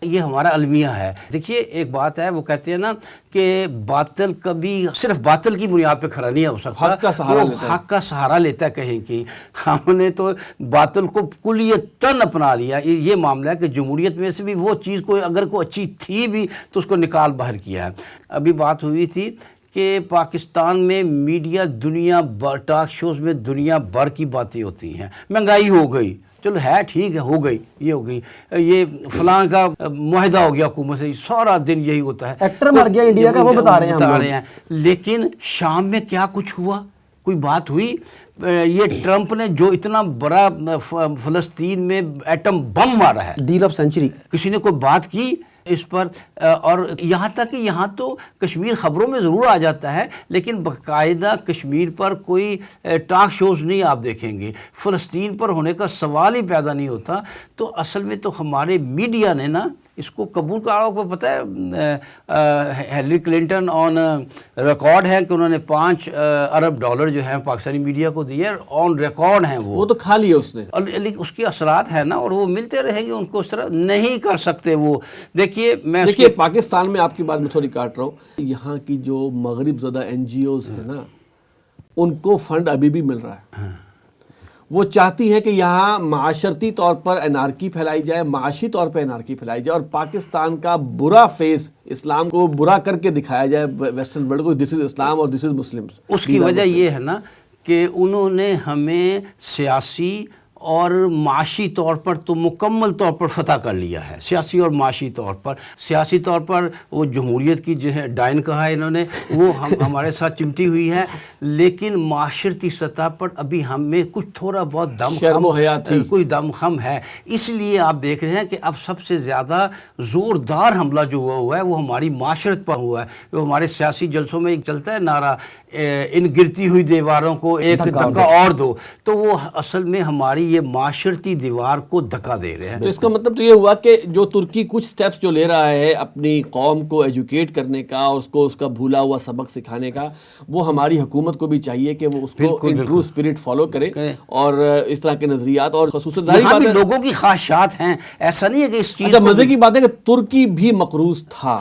یہ ہمارا المیہ ہے. دیکھیے، ایک بات ہے، وہ کہتے ہیں نا کہ باطل کبھی صرف باطل کی بنیاد پہ کھڑا نہیں ہو سکتا، حق کا سہارا لیتا ہے. حق کا سہارا لیتا ہے. کہیں کہ ہم نے تو باطل کو کلیتاً اپنا لیا. یہ معاملہ ہے کہ جمہوریت میں سے بھی وہ چیز کوئی اگر کوئی اچھی تھی بھی تو اس کو نکال باہر کیا ہے. ابھی بات ہوئی تھی کہ پاکستان میں میڈیا دنیا بھر، ٹاک شوز میں دنیا بھر کی باتیں ہوتی ہیں. مہنگائی ہو گئی، چلو ہے ٹھیک ہے، ہو گئی، یہ ہو گئی، یہ فلاں کا معاہدہ ہو گیا حکومت سے، سارا دن یہی ہوتا ہے. ایکٹر مر گیا انڈیا کا، وہ بتا رہے ہیں. لیکن شام میں کیا کچھ ہوا؟ کوئی بات ہوئی؟ یہ ٹرمپ نے جو اتنا بڑا فلسطین میں ایٹم بم مارا ہے، ڈیل آف سینچری، کسی نے کوئی بات کی اس پر؟ اور یہاں تک کہ یہاں تو کشمیر خبروں میں ضرور آ جاتا ہے، لیکن باقاعدہ کشمیر پر کوئی ٹاک شوز نہیں آپ دیکھیں گے. فلسطین پر ہونے کا سوال ہی پیدا نہیں ہوتا. تو اصل میں تو ہمارے میڈیا نے نا اس کو قبول کر، آپ کو پتہ ہے ہیلری کلنٹن آن ریکارڈ ہے کہ انہوں نے $5 ارب جو ہیں پاکستانی میڈیا کو دیے، آن ریکارڈ ہیں. وہ تو کھا لیے اس نے، لیکن اس کے اثرات ہیں نا، اور وہ ملتے رہیں گے. ان کو اس طرح نہیں کر سکتے. وہ دیکھیے پاکستان میں آپ کی بات میں تھوڑی کاٹ رہا ہوں، یہاں کی جو مغرب زدہ NGOs ہیں نا، ان کو فنڈ ابھی بھی مل رہا ہے. وہ چاہتی ہیں کہ یہاں معاشرتی طور پر انارکی پھیلائی جائے، معاشی طور پہ انارکی پھیلائی جائے، اور پاکستان کا برا فیس، اسلام کو برا کر کے دکھایا جائے ویسٹرن ورلڈ کو، دس از اسلام اور دس از مسلمز. اس کی وجہ یہ ہے نا کہ انہوں نے ہمیں سیاسی اور معاشی طور پر تو مکمل طور پر فتح کر لیا ہے. سیاسی اور معاشی طور پر، سیاسی طور پر وہ جمہوریت کی جو ہے ڈائن کہا ہے انہوں نے، وہ ہمارے ساتھ چمٹی ہوئی ہے. لیکن معاشرتی سطح پر ابھی ہم میں کچھ تھوڑا بہت دم شرم و حیا تھی، کوئی دم خم ہے. اس لیے آپ دیکھ رہے ہیں کہ اب سب سے زیادہ زوردار حملہ جو ہوا ہے وہ ہماری معاشرت پر ہوا ہے. جو ہمارے سیاسی جلسوں میں ایک چلتا ہے نعرہ، ان گرتی ہوئی دیواروں کو ایک دھکا اور دو، تو وہ اصل میں ہماری یہ معاشرتی دیوار کو دھکا دے رہے ہیں. تو اس کا مطلب تو یہ ہوا کہ جو ترکی کچھ سٹیپس جو لے رہا ہے اپنی قوم کو ایجوکیٹ کرنے کا اور اس کا بھولا ہوا سبق سکھانے کا، وہ ہماری حکومت کو بھی چاہیے کہ وہ اس کو ان ٹرو اسپرٹ فالو کرے اور اس طرح کے نظریات، اور خصوصاً یہاں بھی لوگوں کی خواہشات ہیں. ایسا نہیں ہے کہ اس چیز اچھا مزے کی بات ہے کہ ترکی بھی مقروض تھا.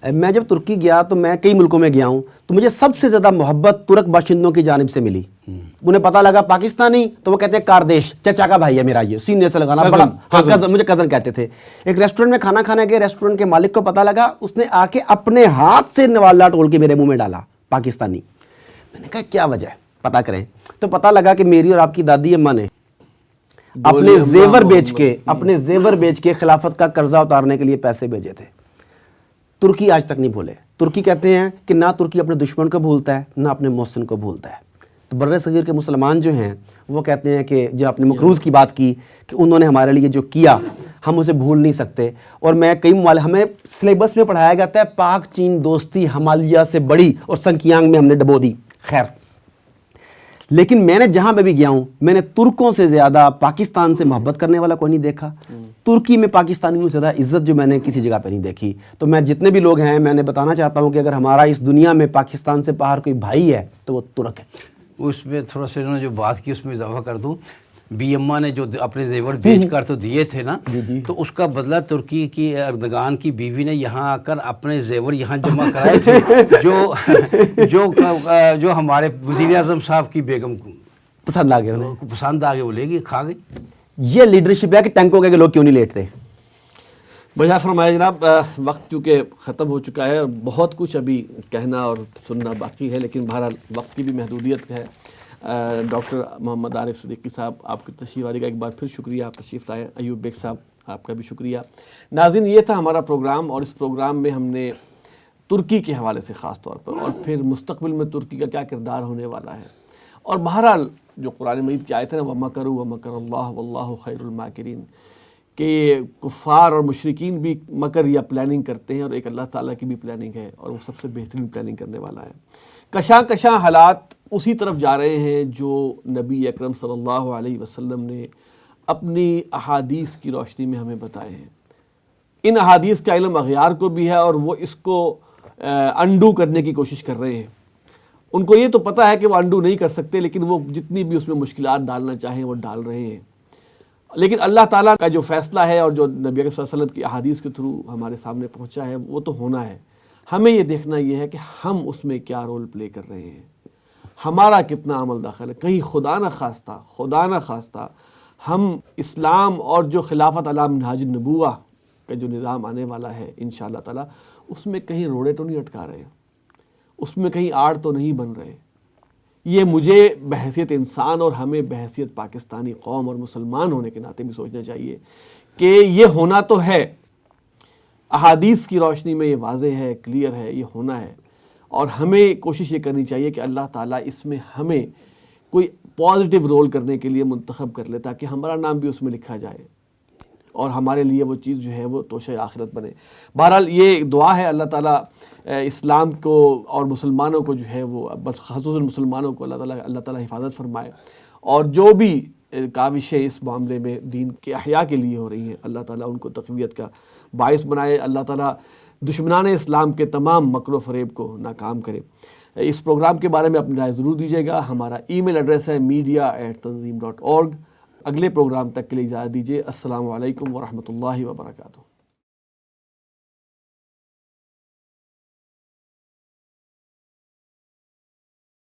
میں جب ترکی گیا تو میں کئی ملکوں میں گیا ہوں، تو مجھے سب سے زیادہ محبت ترک باشندوں کی جانب سے ملی. انہیں پتہ لگا پاکستانی تو وہ کہتے ہیں کاردیش، چچا کا بھائی ہے میرا، یہ سینے سے لگانا بڑا، مجھے کزن کہتے تھے. ایک ریسٹورنٹ میں کھانا کھانے گئے، ریسٹورنٹ کے مالک کو پتہ لگا، اس نے آ کے اپنے ہاتھ سے نوالا ٹول کے میرے منہ میں ڈالا، پاکستانی. میں نے کہا کیا وجہ ہے، پتہ کریں. تو پتہ لگا کہ میری اور آپ کی دادی اماں نے اپنے زیور بیچ کے خلافت کا قرضہ اتارنے کے لیے پیسے بھیجے تھے. ترکی آج تک نہیں بھولے. ترکی کہتے ہیں کہ نہ ترکی اپنے دشمن کو بھولتا ہے نہ اپنے محسن کو بھولتا ہے. تو بر صغیر کے مسلمان جو ہیں وہ کہتے ہیں کہ جو آپ نے مقروض کی بات کی کہ انہوں نے ہمارے لیے جو کیا ہم اسے بھول نہیں سکتے. اور میں ہمیں سلیبس میں پڑھایا جاتا ہے پاک چین دوستی ہمالیہ سے بڑی اور سنکیانگ میں ہم نے ڈبو دی. خیر، لیکن میں نے جہاں پہ بھی گیا ہوں میں نے ترکوں سے زیادہ پاکستان سے محبت کرنے والا کوئی نہیں دیکھا. ترکی میں پاکستانیوں سے زیادہ عزت جو میں نے کسی جگہ پہ نہیں دیکھی. تو میں جتنے بھی لوگ ہیں میں نے بتانا چاہتا ہوں کہ اگر ہمارا اس دنیا میں پاکستان سے باہر کوئی بھائی ہے تو وہ ترک ہے. اس میں تھوڑا سا انہوں نے جو بات کی اس میں اضافہ کر دوں. بی اماں نے جو اپنے زیور بیچ کر تو دیے تھے نا، تو اس کا بدلہ ترکی کی اردگان کی بیوی نے یہاں آ کر اپنے زیور یہاں جمع کرائے تھے جو ہمارے وزیر اعظم صاحب کی بیگم کو پسند آ گئے، انہیں پسند آ گئے، وہ لے گئی، کھا گئی. یہ لیڈرشپ ہے کہ ٹینکوں کے لوگ کیوں نہیں لیٹتے. بجا فرمایا جناب. وقت چونکہ ختم ہو چکا ہے اور بہت کچھ ابھی کہنا اور سننا باقی ہے، لیکن بہرحال وقت کی بھی محدودیت ہے. ڈاکٹر محمد عارف صدیقی صاحب، آپ کی تشریف آنے کا ایک بار پھر شکریہ، آپ تشریف لائے. ایوب بیگ صاحب، آپ کا بھی شکریہ. ناظرین، یہ تھا ہمارا پروگرام، اور اس پروگرام میں ہم نے ترکی کے حوالے سے خاص طور پر، اور پھر مستقبل میں ترکی کا کیا کردار ہونے والا ہے، اور بہرحال جو قرآن مجید کی آیت ہے نا وَمَكَرُوا وَمَكَرَ اللَّهُ وَاللَّهُ خَيْرُ الْمَاكِرِينَ، کہ کفار اور مشرکین بھی مکر یا پلاننگ کرتے ہیں، اور ایک اللہ تعالیٰ کی بھی پلاننگ ہے، اور وہ سب سے بہترین پلاننگ کرنے والا ہے. کشاں کشاں حالات اسی طرف جا رہے ہیں جو نبی اکرم صلی اللہ علیہ وسلم نے اپنی احادیث کی روشنی میں ہمیں بتائے ہیں. ان احادیث کا علم اغیار کو بھی ہے، اور وہ اس کو انڈو کرنے کی کوشش کر رہے ہیں. ان کو یہ تو پتہ ہے کہ وہ انڈو نہیں کر سکتے، لیکن وہ جتنی بھی اس میں مشکلات ڈالنا چاہیں وہ ڈال رہے ہیں. لیکن اللہ تعالیٰ کا جو فیصلہ ہے اور جو نبی اکرم صلی اللہ علیہ وسلم کی احادیث کے تھرو ہمارے سامنے پہنچا ہے وہ تو ہونا ہے. ہمیں یہ دیکھنا یہ ہے کہ ہم اس میں کیا رول پلے کر رہے ہیں، ہمارا کتنا عمل داخل ہے. کہیں خدا نہ خواستہ ہم اسلام اور جو خلافت علی منہاج النبوہ کا جو نظام آنے والا ہے انشاءاللہ تعالیٰ، اس میں کہیں روڑے تو نہیں اٹکا رہے، اس میں کہیں آڑ تو نہیں بن رہے. یہ مجھے بحیثیت انسان اور ہمیں بحیثیت پاکستانی قوم اور مسلمان ہونے کے ناطے بھی سوچنا چاہیے کہ یہ ہونا تو ہے. احادیث کی روشنی میں یہ واضح ہے، کلیئر ہے، یہ ہونا ہے. اور ہمیں کوشش یہ کرنی چاہیے کہ اللہ تعالیٰ اس میں ہمیں کوئی پازیٹیو رول کرنے کے لیے منتخب کر لے، تاکہ ہمارا نام بھی اس میں لکھا جائے اور ہمارے لیے وہ چیز جو ہے وہ توشہ آخرت بنے. بہرحال یہ دعا ہے، اللہ تعالیٰ اسلام کو اور مسلمانوں کو جو ہے وہ خصوصاً مسلمانوں کو اللہ تعالیٰ حفاظت فرمائے، اور جو بھی کاوشیں اس معاملے میں دین کے احیاء کے لیے ہو رہی ہیں اللہ تعالیٰ ان کو تقویت کا باعث بنائے. اللہ تعالیٰ دشمنان اسلام کے تمام مکر و فریب کو ناکام کرے. اس پروگرام کے بارے میں اپنی رائے ضرور دیجیے گا. ہمارا ای میل ایڈریس ہے media@tanzeem.org. اگلے پروگرام تک کے لیے اجازت دیجیے. السلام علیکم ورحمۃ اللہ وبرکاتہ.